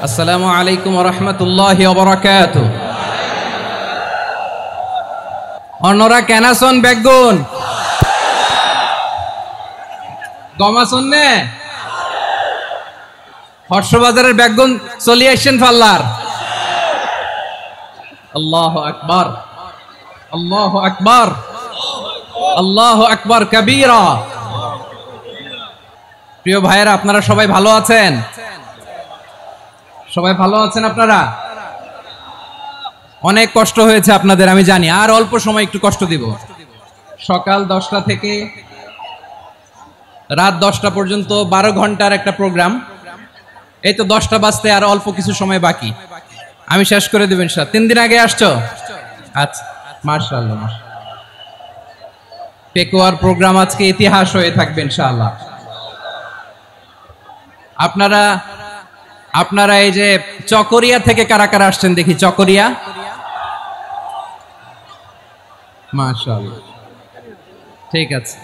আসসালামু আলাইকুম ওয়া রাহমাতুল্লাহি ওয়া বারাকাতুহু। অন্যরা কেন আছেন বেগুন গম আছেন নে হর্ষবাজারের বেগুন চলে আসছেন পাল্লার। আল্লাহু আকবার, আল্লাহু আকবার, আল্লাহু আকবার কাবীরা। প্রিয় ভাইয়েরা, আপনারা সবাই ভালো আছেন? সবাই ভালো আছেন? আপনারা অনেক কষ্ট হয়েছে আপনাদের, আমি জানি। আর অল্প সময় একটু কষ্ট দিব। সকাল 10টা থেকে রাত 10টা পর্যন্ত 12 ঘন্টার একটা প্রোগ্রাম। এই তো 10টা বাজতে আর অল্প কিছু সময় বাকি, আমি শেষ করে দেব ইনশাআল্লাহ। 3 দিন আগে আসছো? আচ্ছা, মাশাআল্লাহ মাশাআল্লাহ। পেকুয়ার প্রোগ্রাম আজকে ইতিহাস হয়ে থাকবে ইনশাআল্লাহ। আপনারা এই যে চকরিয়া থেকে কারা কারা আসছেন দেখি? চকরিয়া, মাশাআল্লাহ, ঠিক আছে।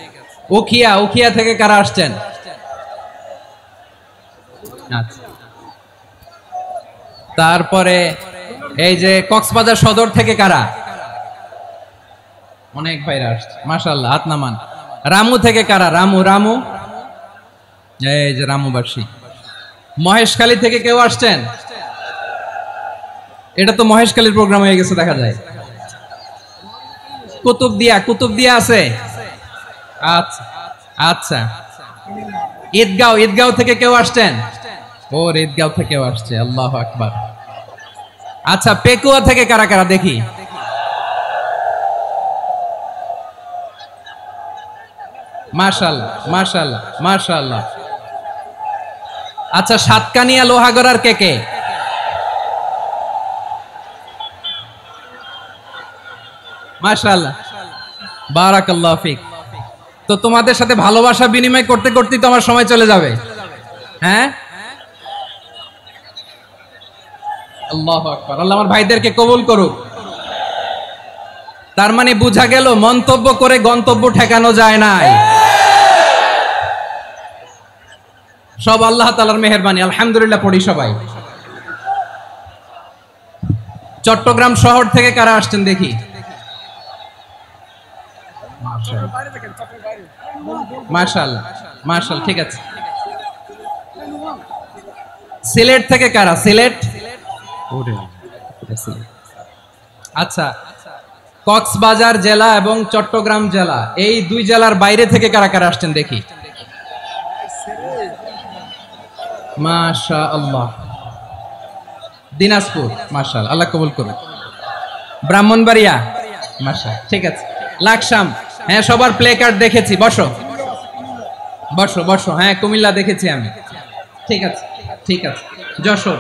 উখিয়া থেকে কারা আসছেন? আচ্ছা। তারপরে এই যে কক্সবাজার সদর থেকে কারা? অনেক ভাইরা আসছে, মাশাআল্লাহ, হাত নামান। রামু থেকে কারা? রামু, এই যে রামুবাসী। মহেশখালী থেকে কেউ আসছেন? এটা তো মহেশখালীর প্রোগ্রাম হয়ে গেছে দেখা যায়। কুতুবদিয়া আছে? আচ্ছা আচ্ছা। ঈদগাঁও থেকে কেউ আসছেন? ওর ঈদগাঁও থেকেও আসছে, আল্লাহু আকবার। আচ্ছা, পেকুয়া থেকে কারা কারা দেখি? মাশাআল্লাহ মাশাআল্লাহ মাশাআল্লাহ। আচ্ছা, সাতকানিয়া লোহাগড়ার কে? মাশাআল্লাহ, বারাকাল্লাহু ফিক। তো তোমাদের সাথে ভালোবাসা বিনিময় করতে করতেই তো আমার সময় চলে যাবে। হ্যাঁ, আল্লাহু আকবার। আল্লাহ আমার ভাইদেরকে কবুল করুক। তার মানে বোঝা গেল মন্তব্য করে গন্তব্য ঠেকানো যায় না, সব আল্লাহ তাআলার মেহেরবানি। আলহামদুলিল্লাহ পড়ি সবাই। চট্টগ্রাম শহর থেকে কারা আসছেন দেখি? মাশাআল্লাহ মাশাআল্লাহ, ঠিক আছে। সিলেট থেকে কারা? সিলেট, আচ্ছা। কক্সবাজার জেলা এবং চট্টগ্রাম জেলা, এই দুই জেলার বাইরে থেকে কারা কারা আসছেন দেখি? মাশাআল্লাহ। দিনাজপুর, মাশাআল্লাহ, আল্লাহ কবুল করুন। ব্রাহ্মণবাড়িয়া, মাশাআল্লাহ, ঠিক আছে। লাকসাম, হ্যাঁ, সবার প্লে কার্ড দেখেছি। বসো বসো বসো। হ্যাঁ, কুমিল্লা দেখেছি আমি, ঠিক আছে ঠিক আছে। যশোর,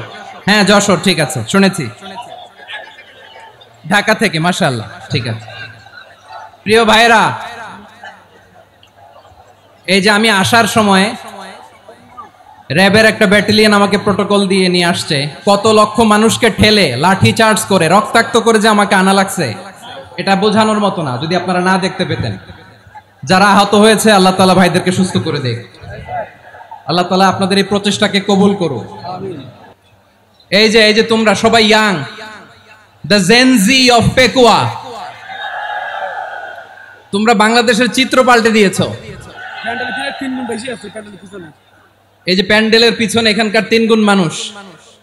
হ্যাঁ যশোর, ঠিক আছে, শুনেছি। ঢাকা থেকে, মাশাআল্লাহ, ঠিক আছে। প্রিয় ভাইরা, এই যে আমি আসার সময় র্যাবের একটা ব্যাটালিয়ন আমাকে প্রোটোকল দিয়ে নিয়ে আসছে। কত লক্ষ মানুষকে ঠেলে লাঠি চার্জ করে রক্তাক্ত করে যে আমাকে আনা লাগছে, এটা বোঝানোর মতো না, যদি আপনারা না দেখতে পেতেন। যারা আহত হয়েছে, আল্লাহ তাআলা ভাইদেরকে সুস্থ করে দেখ। আল্লাহ তাআলা আপনাদের এই প্রচেষ্টাকে কবুল করুন। এই যে তোমরা সবাই young, the Gen Z of Pekua, তোমরা বাংলাদেশের চিত্র পাল্টে দিয়েছো। এই যে প্যান্ডেলের পিছনে এখানকার 3 গুণ মানুষ,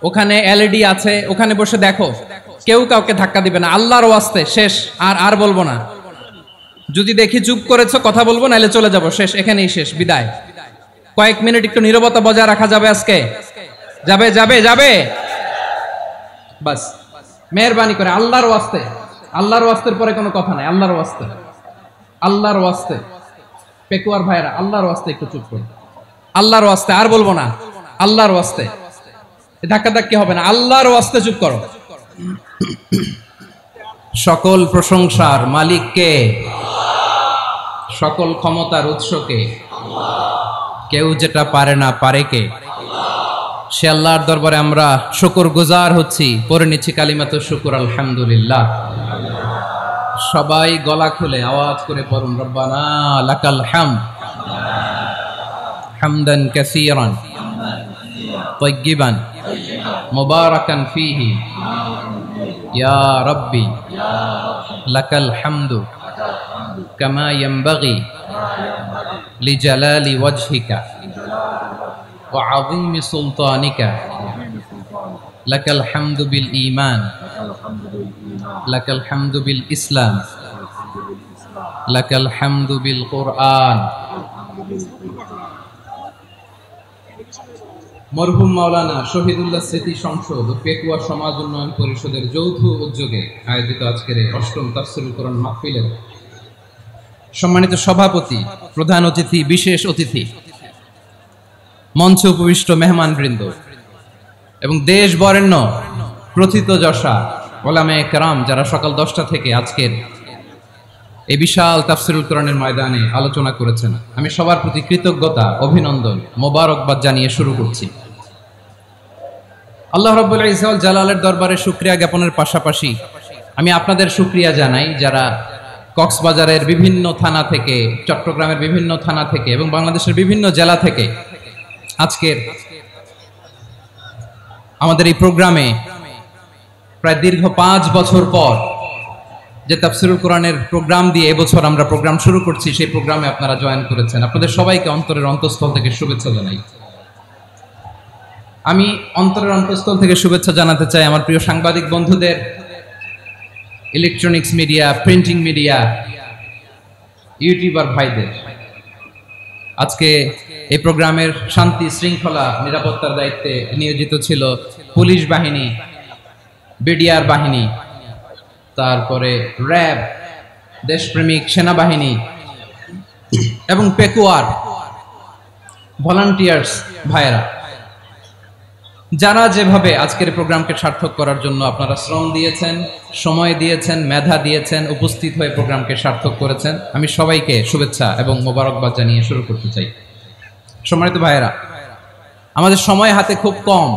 ওখানে এলইডি আছে, ওখানে বসে দেখো। কেউ কাউকে ধাক্কা দিবে না, আল্লাহর ওয়াস্তে। শেষ, আর বলবো না। যদি দেখি চুপ করেছো, কথা বলবো, নাহলে চলে যাব। শেষ, এখানেই শেষ, বিদায়। কয়েক মিনিট একটু নীরবতা বজায় রাখা যাবে আজকে? যাবে যাবে যাবে, বাস। মেহেরবানি করে আল্লাহর ওয়াস্তে, আল্লাহর ওয়াস্তের পরে কোনো কথা নাই। আল্লাহর ওয়াস্তে, আল্লাহর ওয়াস্তে। পেকুয়ার ভাইরা, আল্লাহর ওয়াস্তে একটু চুপ করো। আল্লাহর ওয়াস্তে, আর বলবো না। আল্লাহর ওয়াস্তে, ধাক্কাধাক্কি হবে না। আল্লাহর ওয়াস্তে চুপ করো। সকল প্রশংসার মালিক কে? সকল ক্ষমতার উৎস কে? কেউ যেটা পারে না, পারে কে? সে আল্লাহর দরবারে আমরা শুকর গুজার হচ্ছি। পড়ে নিচ্ছি কালিমাতুশ শুকর, আলহামদুলিল্লাহ। সবাই গলা খুলে আওয়াজ করে পড়ুন, রব্বানা লাকাল হামদ হামদান কাসীরান তাইয়্যিবান মুবারাকান ফীহি ইয়া রাব্বি লাকাল হামদু কামা ইয়ানবাগি লিজালালি ওয়াজহিকা ওয়া আযীমি সুলতানিকা লাকাল হামদু বিল ঈমান লাকাল হামদু বিল ইসলাম লাকাল হামদু বিল কুরআন। মরহুম মাওলানা শহীদুল্লাহ স্মৃতি সংসদ ও পেকুয়া সমাজ উন্নয়ন পরিষদের যৌথ উদ্যোগে আয়োজিত আজকের এই অষ্টম তাফসীরুল কোরআন মাহফিলের সম্মানিত সভাপতি, প্রধান অতিথি, বিশেষ অতিথি, মঞ্চে উপবিষ্ট মেহমানবৃন্দ এবং দেশ বরেণ্য প্রথিতযশা ওলামায়ে কেরাম যারা সকাল 10টা থেকে আজকের এই বিশাল তাফসীরুল কোরআনের ময়দানে আলোচনা করেছেন, আমি সবার প্রতি কৃতজ্ঞতা, অভিনন্দন, মোবারকবাদ জানিয়ে শুরু করছি। আল্লাহ রাব্বুল ইজ্জত ওয়াল জালালের দরবারে শুকরিয়া জ্ঞাপনের পাশাপাশি আমি আপনাদের শুকরিয়া জানাই যারা কক্সবাজারের বিভিন্ন থানা থেকে, চট্টগ্রামের বিভিন্ন থানা থেকে এবং বাংলাদেশের বিভিন্ন জেলা থেকে আজকের আমাদের এই প্রোগ্রামে প্রায় দীর্ঘ 5 বছর পর যে তাফসীরুল কোরআনের প্রোগ্রাম দিয়ে এবছর আমরা প্রোগ্রাম শুরু করছি, সেই প্রোগ্রামে আপনারা জয়েন করেছেন। আপনাদের সবাইকে অন্তরের অন্তঃস্থল থেকে শুভেচ্ছা জানাই। আমি অন্তরের অন্তঃস্থল থেকে শুভেচ্ছা জানাতে চাই আমার প্রিয় সাংবাদিক বন্ধুদের, electronics media, printing media, YouTuber ভাইদের। আজকে এই প্রোগ্রামের শান্তি শৃঙ্খলা নিরাপত্তার দায়িত্বে নিয়োজিত ছিল পুলিশ বাহিনী, বিডিআর বাহিনী, তারপরে র্যাব, দেশপ্রেমিক সেনাবাহিনী এবং পেকুয়ার ভলান্টিয়ার্স ভাইয়েরা, যারা যেভাবে আজকের প্রোগ্রামকে সার্থক করার জন্য আপনারা শ্রম দিয়েছেন, সময় দিয়েছেন, মেধা দিয়েছেন, উপস্থিত হয়ে প্রোগ্রামকে সার্থক করেছেন, আমি সবাইকে শুভেচ্ছা এবং মোবারকবাদ জানিয়ে শুরু করতে চাই। সম্মানিত ভাইয়েরা, আমাদের সময় হাতে খুব কম।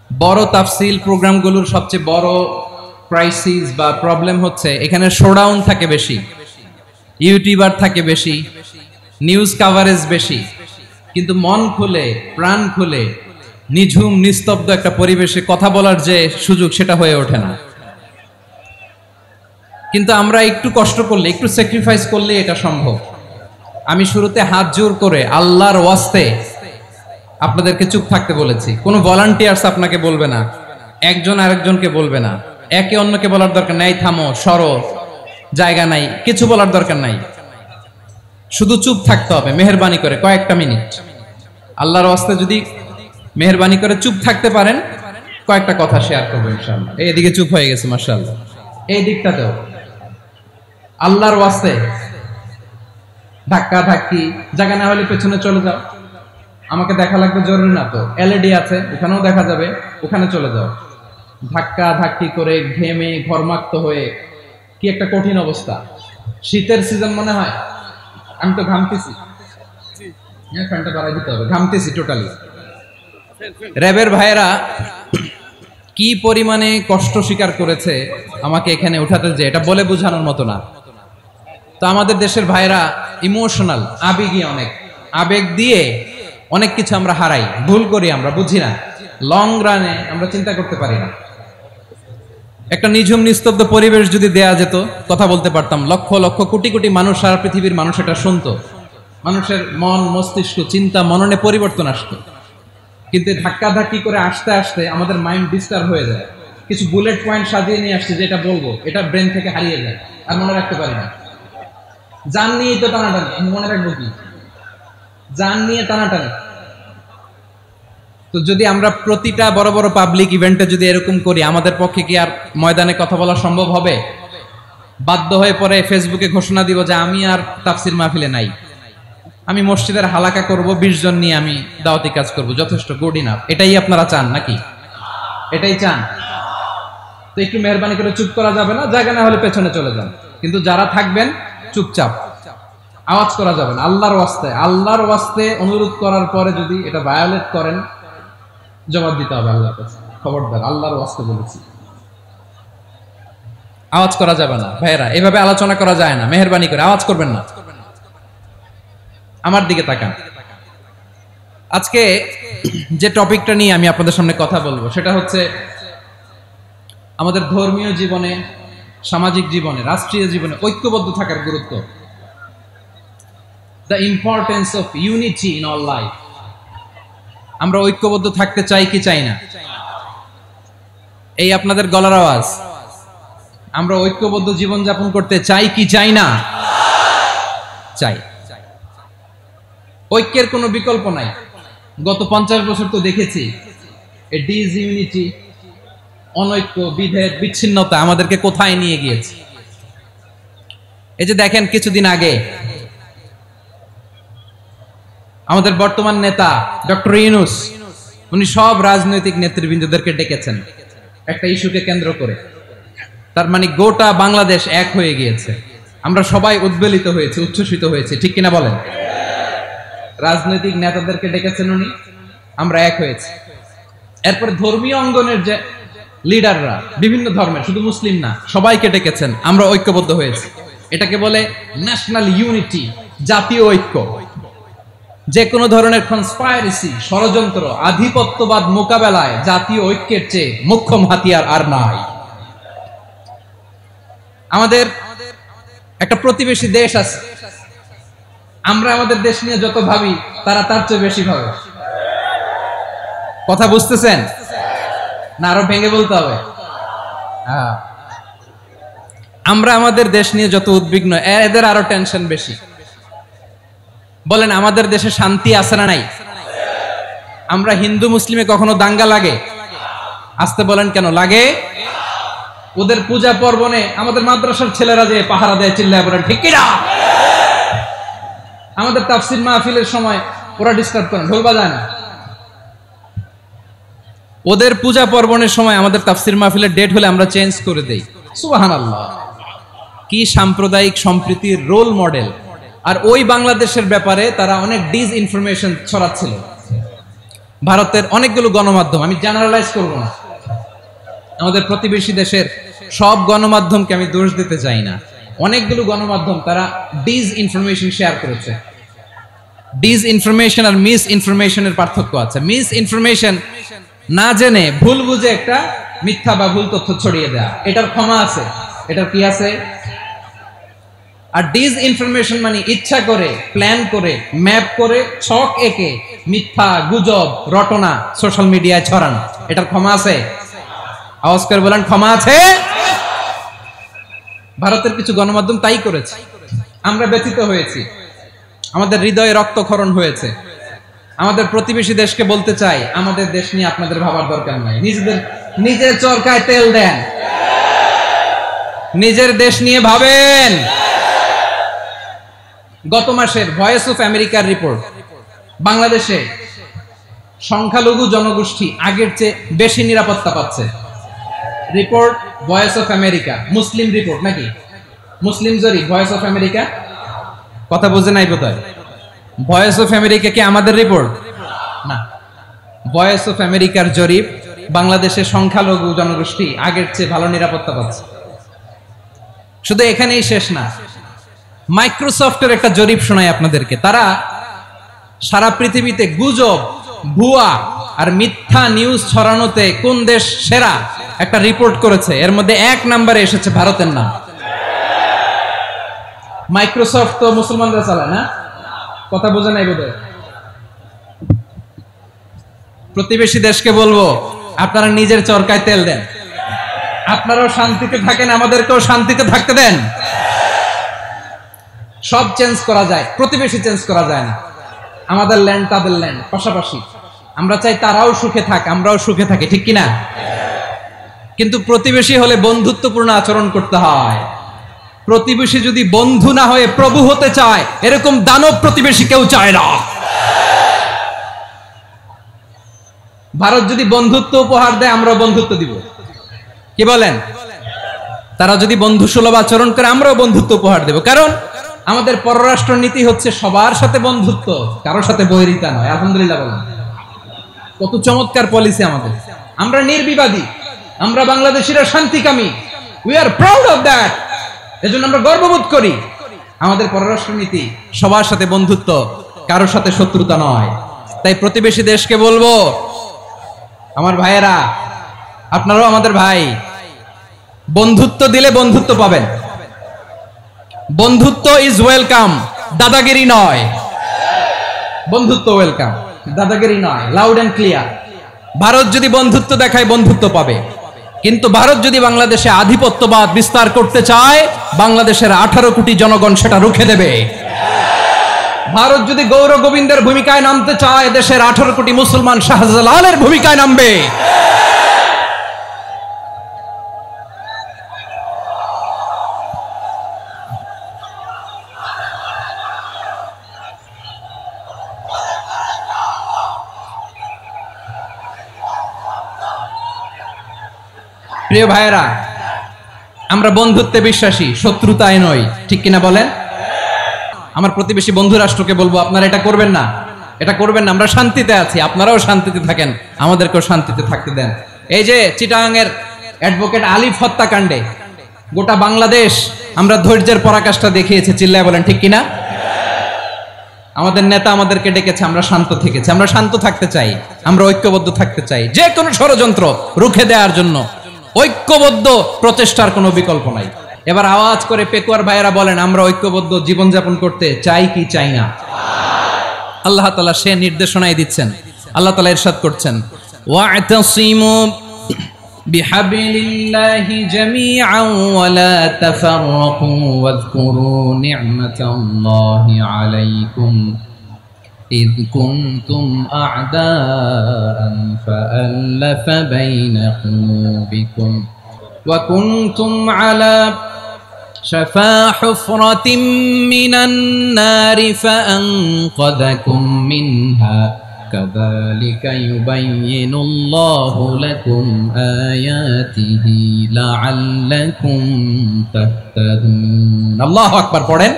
বড় তাফসীল প্রোগ্রামগুলোর সবচেয়ে বড় ক্রাইসিস বা প্রবলেম হচ্ছে এখানে শোডাউন থাকে বেশি, ইউটিউবার থাকে বেশি, নিউজ কাভারেজ বেশি, কিন্তু মন খুলে, প্রাণ খুলে, নিঝুম নিস্তব্ধ একটা পরিবেশে কথা বলার যে সুযোগ, সেটা হয়ে ওঠে না। কিন্তু আমরা একটু কষ্ট করলে, একটু স্যাক্রিফাইস করলে এটা সম্ভব। আমি শুরুতে হাত জোর করে আল্লাহর ওয়াস্তে আপনাদেরকে চুপ থাকতে বলেছি। কোনো ভলান্টিয়ার্স আপনাকে বলবে না, একজন আরেকজনকে বলবে না, একে অন্যকে বলার দরকার নাই, থামো, সরো, জায়গা নাই, কিছু বলার দরকার নাই, শুধু চুপ থাকতে হবে মেহেরবানি করে কয়েকটা মিনিট। আল্লাহর ওয়াস্তে যদি মেহেরবানি করে চুপ থাকতে পারেন, কয়েকটা কথা শেয়ার করবো ইনশাআল্লাহ। এইদিকে চুপ হয়ে গেছে মাশাআল্লাহ, এই দিকটাতেও আল্লাহর ওয়াস্তে ধাক্কা ধাক্কি জায়গা না হলে পেছনে চলে যাও। আমাকে দেখা লাগবে জরুরি না তো, এলইডি আছে, ওখানেও দেখা যাবে, ওখানে চলে যাও। ধাক্কা ধাক্কি করে ঘেমে ঘরমাক্ত হয়ে কি একটা কঠিন অবস্থা। শীতের সিজন মনে হয়, আমি তো ঘামতেছি, ফ্যানটা বাড়াই দিতে হবে, ঘামতেছি টোটালি। র্যাবের ভাইয়েরা কি পরিমাণে কষ্ট স্বীকার করেছে আমাকে এখানে উঠাতে, যে এটা বলে বোঝানোর মতো না। তো আমাদের দেশের ভাইয়েরা ইমোশনাল, আবেগী, অনেক আবেগ দিয়ে অনেক কিছু আমরা হারাই, ভুল করি, আমরা বুঝি না, লং রানে আমরা চিন্তা করতে পারি না। একটা নিঝুম নিস্তব্ধ পরিবেশ যদি দেয়া যেত, কথা বলতে পারতাম, লক্ষ লক্ষ কোটি কোটি মানুষ, সারা পৃথিবীর মানুষ এটা শুনতো, মানুষের মন, মস্তিষ্ক, চিন্তা, মননে পরিবর্তন আসতো। কিন্তু ধাক্কা ধাক্কি করে আসতে আসতে আমাদের মাইন্ড ডিস্টার্ব হয়ে যায়। কিছু বুলেট পয়েন্ট সাজিয়ে নিয়ে আসছে, যেটা বলবো এটা ব্রেন থেকে হারিয়ে যায়, আর মনে রাখতে পারি না। জান নিয়েই তো টানাটানি, আমি মনে রাখবো কি? জান নিয়ে টানাটানি। তো যদি আমরা প্রতিটা বড় বড় পাবলিক ইভেন্টে যদি এরকম করি, আমাদের পক্ষে কি আর ময়দানে কথা বলা সম্ভব হবে? বাধ্য হয়ে পরে ফেসবুকে ঘোষণা দিব যে আমি আর তাফসীর মাহফিলে নাই, আমি মসজিদের হালাকা করব, 20 জন নিয়ে আমি দাওয়াতি কাজ করব, যথেষ্ট, গুড ইনাফ। এটাই আপনারা চান নাকি? এটাই চান? তো একটু মেহরবানি করে চুপ করা যাবে না? জায়গা না হলে পেছনে চলে যান, কিন্তু যারা থাকবেন চুপচাপ, আওয়াজ করা যাবে না। আল্লাহর ওয়াস্তে, আল্লাহর ওয়াস্তে অনুরোধ করার পরে যদি এটা ভায়োলেট করেন, জবাব দিতে হবে আল্লাহর কাছে। খবরদার, আল্লাহর ওয়াস্তে বলেছি, আওয়াজ করা যাবে না। ভাইয়েরা, এভাবে আলোচনা করা যায় না, মেহেরবানি করে আওয়াজ করবেন না। আমার দিকে তাকান। আজকে যে টপিকটা নিয়ে আমি আপনাদের সামনে কথা বলবো সেটা হচ্ছে আমাদের ধর্মীয় জীবনে, সামাজিক জীবনে, রাষ্ট্রীয় জীবনে ঐক্যবদ্ধ থাকার গুরুত্ব। The importance of unity in all life. আমরা ঐক্যবদ্ধ থাকতে চাই কি চাই না? এই আপনাদের গলার আওয়াজ। আমরা ঐক্যবদ্ধ জীবনযাপন করতে চাই কি চাই না? চাই। ঐক্যের কোনো বিকল্প নাই। গত 50 বছর তো দেখেছি এই ডিসইউনিটি, অনৈক্য, বিভেদ, বিচ্ছিন্নতা আমাদেরকে কোথায় নিয়ে গিয়েছে। এই যে দেখেন, কিছুদিন আগে আমাদের বর্তমান নেতা ডক্টর ইউনূস, উনি সব রাজনৈতিক নেতৃবৃন্দদেরকে ডেকেছেন একটা ইস্যুকে কেন্দ্র করে। তার মানে গোটা বাংলাদেশ এক হয়ে গিয়েছে। আমরা সবাই উদ্বেলিত হয়েছে, উচ্ছ্বসিত হয়েছে, ঠিক কিনা বলেন? রাজনৈতিক নেতাদেরকে ডেকেছেন উনি, আমরা এক হয়েছে। এরপরে ধর্মীয় অঙ্গনের যে লিডাররা, বিভিন্ন ধর্মের, শুধু মুসলিম না, সবাইকে ডেকেছেন, আমরা ঐক্যবদ্ধ হয়েছি। এটাকে বলে ন্যাশনাল ইউনিটি, জাতীয় ঐক্য। যে কোনো ধরনের কনস্পাইরেসি, ষড়যন্ত্র, আধিপত্যবাদ মোকাবেলায় জাতীয় ঐক্যের চেয়ে মোক্ষম হাতিয়ার আর নাই। আমাদের একটা প্রতিবেশী দেশ আছে, আমরা আমাদের দেশ নিয়ে যত ভাবি তারা তার চেয়ে বেশি ভাবে। কথা বুঝতেছেন না? আরো ভেঙে বলতে হবে। আমরা আমাদের দেশ নিয়ে যত উদ্বিগ্ন, এদের আরো টেনশন বেশি। বলেন, আমাদের দেশে শান্তি আছে না নাই? আমরা হিন্দু মুসলিমে কখনো দাঙ্গা লাগে? আসতে বলেন, কেন লাগে? ওদের পূজা পর্বণে আমাদের মাদ্রাসার ছেলেরা যে পাহারা দেয়, চিল্লায় বলেন ঠিক কিনা? আমাদের তাফসীর মাহফিলের সময় ওরা ডিস্টার্ব করেন, ঢোল বাজায় না। ওদের পূজা পর্বণের সময় আমাদের তাফসীর মাহফিলের ডেট হলে আমরা চেঞ্জ করে দেই। সুবহানাল্লাহ! কি সাম্প্রদায়িক সম্প্রীতির রোল মডেল। আর ওই বাংলাদেশের ব্যাপারে তারা অনেক ডিসইনফরমেশন ছড়াচ্ছিল। ভারতের অনেকগুলো গণমাধ্যম, আমি জেনারেলাইজ করব না, আমাদের প্রতিবেশী দেশের সব গণমাধ্যমকে আমি দোষ দিতে চাই না, অনেকগুলো গণমাধ্যম তারা ডিসইনফরমেশন শেয়ার করেছে। ডিসইনফরমেশন আর মিস ইনফরমেশনের পার্থক্য আছে। মিস ইনফরমেশন না জেনে ভুল বুঝে একটা মিথ্যা বা ভুল তথ্য ছড়িয়ে দেয়া, এটার ক্ষমা আছে, এটার কি আছে? আর ডিসইনফরমেশন মানে ইচ্ছা করে, প্ল্যান করে, ম্যাপ করে, ছক এঁকে মিথ্যা, গুজব, রটনা সোশ্যাল মিডিয়ায় ছড়ানো, এটার ক্ষমা আছে? আওয়াজ করে বলেন, ক্ষমা আছে? ভারতের কিছু গণমাধ্যম তাই করেছে। আমরা ব্যথিত হয়েছি, আমাদের হৃদয়ে রক্তক্ষরণ হয়েছে। আমাদের প্রতিবেশী দেশকে বলতে চাই, আমাদের দেশ নিয়ে আপনাদের ভাবার দরকার নাই। নিজের চরকায় তেল দেন, নিজের দেশ নিয়ে ভাবেন। গত মাসের ভয়েস অফ আমেরিকার রিপোর্ট, বাংলাদেশে সংখ্যালঘু জনগোষ্ঠী আগের চেয়ে বেশি নিরাপত্তা পাচ্ছে। Report voice of America, Muslim report নাকি? মুসলিম জরিপ, ভয়েস অফ আমেরিকা। কথা বুঝে নাই বোধহয়। ভয়েস অফ আমেরিকা কি আমাদের রিপোর্ট না? ভয়েস অফ আমেরিকার জরিপ, বাংলাদেশের সংখ্যালঘু জনগোষ্ঠী আগের চেয়ে ভালো নিরাপত্তা পাচ্ছে। শুধু এখানেই শেষ না, মাইক্রোসফটের একটা জরিপ শোনাই আপনাদেরকে। তারা সারা পৃথিবীতে গুজব, ভুয়া আর মিথ্যা নিউজ ছড়ানোতে কোন দেশ সেরা একটা রিপোর্ট করেছে। এর মধ্যে 1 নম্বরে এসেছে ভারতের নাম। মাইক্রোসফট তো মুসলমানরা চালায় না? কথা বোঝে নাই বোধহয়। প্রতিবেশী দেশকে বলবো, আপনারা নিজের চরকায় তেল দেন, আপনারাও শান্তিতে থাকেন, আমাদেরকেও শান্তিতে থাকতে দেন। সব চেঞ্জ করা যায়, প্রতিবেশী চেঞ্জ করা যায় না। আমাদের ল্যান্ড তাদের ল্যান্ড, পাশাপাশি। আমরা চাই তারাও সুখে থাক, আমরাও সুখে থাকি, ঠিক কিনা? কিন্তু প্রতিবেশী হলে বন্ধুত্বপূর্ণ আচরণ করতে হয়। প্রতিবেশী যদি বন্ধু না হয়ে প্রভু হতে চায়, এরকম দানব প্রতিবেশী কেউ চায় না। ভারত যদি বন্ধুত্ব উপহার দেয়, আমরা বন্ধুত্ব দিব। কি বলেন? তারা যদি বন্ধু সুলভ আচরণ করে, আমরাও বন্ধুত্ব উপহার দেব। কারণ আমাদের পররাষ্ট্র নীতি হচ্ছে সবার সাথে বন্ধুত্ব, কারোর সাথে বৈরিতা নয়। আলহামদুলিল্লাহ বলেন, কত চমৎকার পলিসি আমাদের। আমরা নির্বিবাদী, আমরা বাংলাদেশিরা শান্তিকামী। We are proud of that. এজন্য আমরা গর্ববোধ করি। আমাদের পররাষ্ট্র নীতি সবার সাথে বন্ধুত্ব, কারোর সাথে শত্রুতা নয়। তাই প্রতিবেশী দেশকে বলবো, আমার ভাইয়েরা, আপনারাও আমাদের ভাই, বন্ধুত্ব দিলে বন্ধুত্ব পাবেন। বন্ধুত্ব ইজ ওয়েলকাম, দাদাগিরি নয়। বন্ধুত্ব ওয়েলকাম, দাদাগিরি নয়, লাউড এন্ড ক্লিয়ার। ভারত যদি বন্ধুত্ব দেখায় বন্ধুত্ব পাবে, কিন্তু ভারত যদি বাংলাদেশে আধিপত্যবাদ বিস্তার করতে চায়, বাংলাদেশের 18 কোটি জনগণ সেটা রুখে দেবে। ভারত যদি গৌর গোবিন্দের ভূমিকায় নামতে চায়, দেশের 18 কোটি মুসলমান শাহজালালের ভূমিকায় নামবে। প্রিয় ভাইয়েরা, আমরা বন্ধুত্বে বিশ্বাসী, শত্রুতায় নই, ঠিক কিনা বলেন? আমার প্রতিবেশী বন্ধু রাষ্ট্রকে বলবো, আপনারা এটা করবেন না, এটা করবেন না। আমরা শান্তিতে আছি, আপনারাও শান্তিতে থাকেন, আমাদেরকেও শান্তিতে থাকতে দেন। এই যে চিটাগাংয়ের অ্যাডভোকেট আলিফ হত্যাকাণ্ডে গোটা বাংলাদেশ আমরা ধৈর্যের পরাকাষ্ঠা দেখিয়েছি, চিল্লায় বলেন ঠিক কিনা? আমাদের নেতা আমাদেরকে ডেকেছে, আমরা শান্ত থেকেছি। আমরা শান্ত থাকতে চাই, আমরা ঐক্যবদ্ধ থাকতে চাই। যে কোনো ষড়যন্ত্র রুখে দেওয়ার জন্য ঐক্যবদ্ধ প্রচেষ্টার কোনো বিকল্প নাই। এবার আওয়াজ করে পেকুয়ার ভাইয়েরা বলেন, আমরা ঐক্যবদ্ধ জীবনযাপন করতে চাই কি চাই না? আল্লাহ তাআলা সে নির্দেশনাই দিচ্ছেন। আল্লাহ তাআলা ইরশাদ করছেন, ওয়া'তাসিমু বিহাবলিল্লাহি জামিআন ওয়া লা তাফাররাকু ওয়াযকুরু নি'মাতাল্লাহি আলাইকুম إذ كنتم أعداء فألف بين قلوبكم وكنتم على شفا حفرة من النار فأنقذكم منها كذلك يبين الله لكم آياته لعلكم تهتدون الله أكبر পড়েন।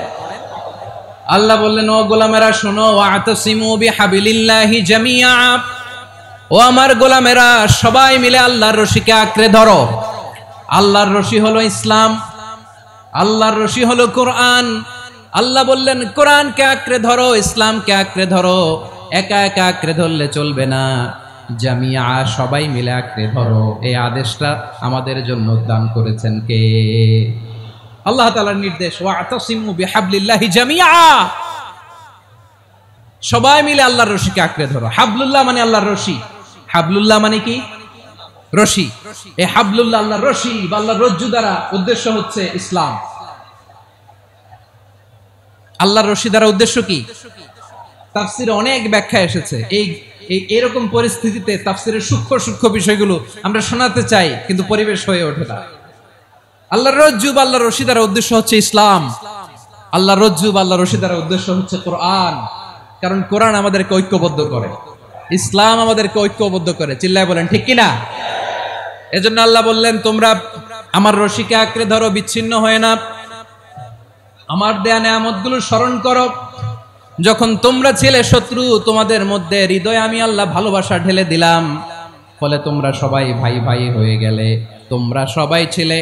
আল্লাহ বললেন, ও গোলামেরা শোনো, ওয়া'তাসিমু বিহাবলিল্লাহি জামিআ, ও আমার গোলামেরা সবাই মিলে আল্লাহর রশিকে আঁকড়ে ধরো। আল্লাহর রশি হলো ইসলাম, আল্লাহর রশি হলো কোরআন। আল্লাহ বললেন, কোরআনকে আঁকড়ে ধরো, ইসলামকে আঁকড়ে ধরো। একা একা আঁকড়ে ধরলে চলবে না, জামিআ, সবাই মিলে আঁকড়ে ধরো। এই আদেশটা আমাদের জন্য দান করেছেন কে? আল্লাহ তাআলার নির্দেশ, ওয়া'তাসিমু বিহাবলিল্লাহি জামিআ, সবাই মিলে আল্লাহর রশিকে আঁকড়ে ধরো। হাবলুল্লাহ মানে আল্লাহর রশি। হাবলুল্লাহ মানে কি? রশি। এই হাবলুল্লাহ আল্লাহর রশি বা আল্লাহর রজ্জু দ্বারা উদ্দেশ্য হচ্ছে ইসলাম। আল্লাহর রশি দ্বারা উদ্দেশ্য কি? তাফসিরে অনেক ব্যাখ্যা এসেছে। এই এরকম পরিস্থিতিতে তাফসিরের সূক্ষ্ম সূক্ষ্ম বিষয়গুলো আমরা শোনাতে চাই, কিন্তু পরিবেশ হয়ে ওঠে না। আল্লাহর রজ্জু বা আল্লাহর রশি দ্বারা উদ্দেশ্য হচ্ছে ইসলাম। আল্লাহর রজ্জু বা আল্লাহর রশি দ্বারা উদ্দেশ্য হচ্ছে কোরআন। কারণ কোরআন আমাদেরকে ঐক্যবদ্ধ করে, ইসলাম আমাদেরকে ঐক্যবদ্ধ করে, চিল্লায় বলেন ঠিক কিনা? এজন্য আল্লাহ বললেন, তোমরা আমার রশিকে আঁকড়ে ধরো, বিচ্ছিন্ন হয়ে না। আমার দেয়া নেয়ামতগুলো স্মরণ করো। যখন তোমরা ছিলে শত্রু, তোমাদের মধ্যে হৃদয়ে আমি আল্লাহ ভালোবাসা ঢেলে দিলাম, ফলে তোমরা সবাই ভাই ভাই হয়ে গেলে। তোমরা সবাই ছিলে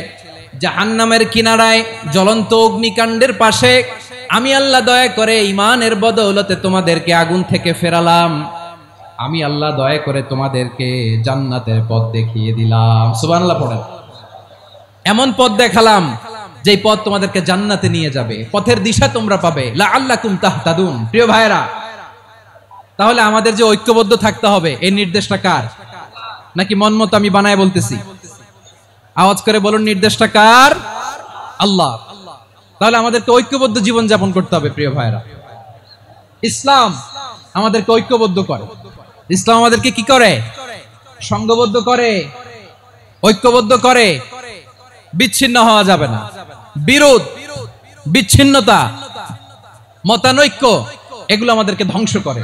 জাহান্নামের কিনারায়, জ্বলন্ত অগ্নিকাণ্ডের পাশে। আমি আল্লাহ দয়া করে ঈমানের বদৌলতে তোমাদেরকে আগুন থেকে ফেরালাম। আমি আল্লাহ দয়া করে তোমাদেরকে জান্নাতের পথ দেখিয়ে দিলাম। সুবহানাল্লাহ পড়েন। এমন পথ দেখালাম যেই পথ তোমাদেরকে জান্নাতে নিয়ে যাবে, পথের দিশা তোমরা পাবে। লাআল্লাকুম তাহতাদুন। প্রিয় ভাইরা, তাহলে আমাদের যে ঐক্যবদ্ধ থাকতে হবে, এই নির্দেশটা কার? নাকি মন মতো আমি বানায় বলতেছি? আওয়াজ করে বলুন, নির্দেশটা কার? আল্লাহ। তাহলে আমাদেরকে ঐক্যবদ্ধ জীবন যাপন করতে হবে। প্রিয় ভাইরা, ইসলাম আমাদেরকে ঐক্যবদ্ধ করে। ইসলাম আমাদেরকে কি করে? সংঘবদ্ধ করে, ঐক্যবদ্ধ করে। বিচ্ছিন্ন হওয়া যাবে না। বিরোধ, বিচ্ছিন্নতা, মতানৈক্য, এগুলো আমাদেরকে ধ্বংস করে,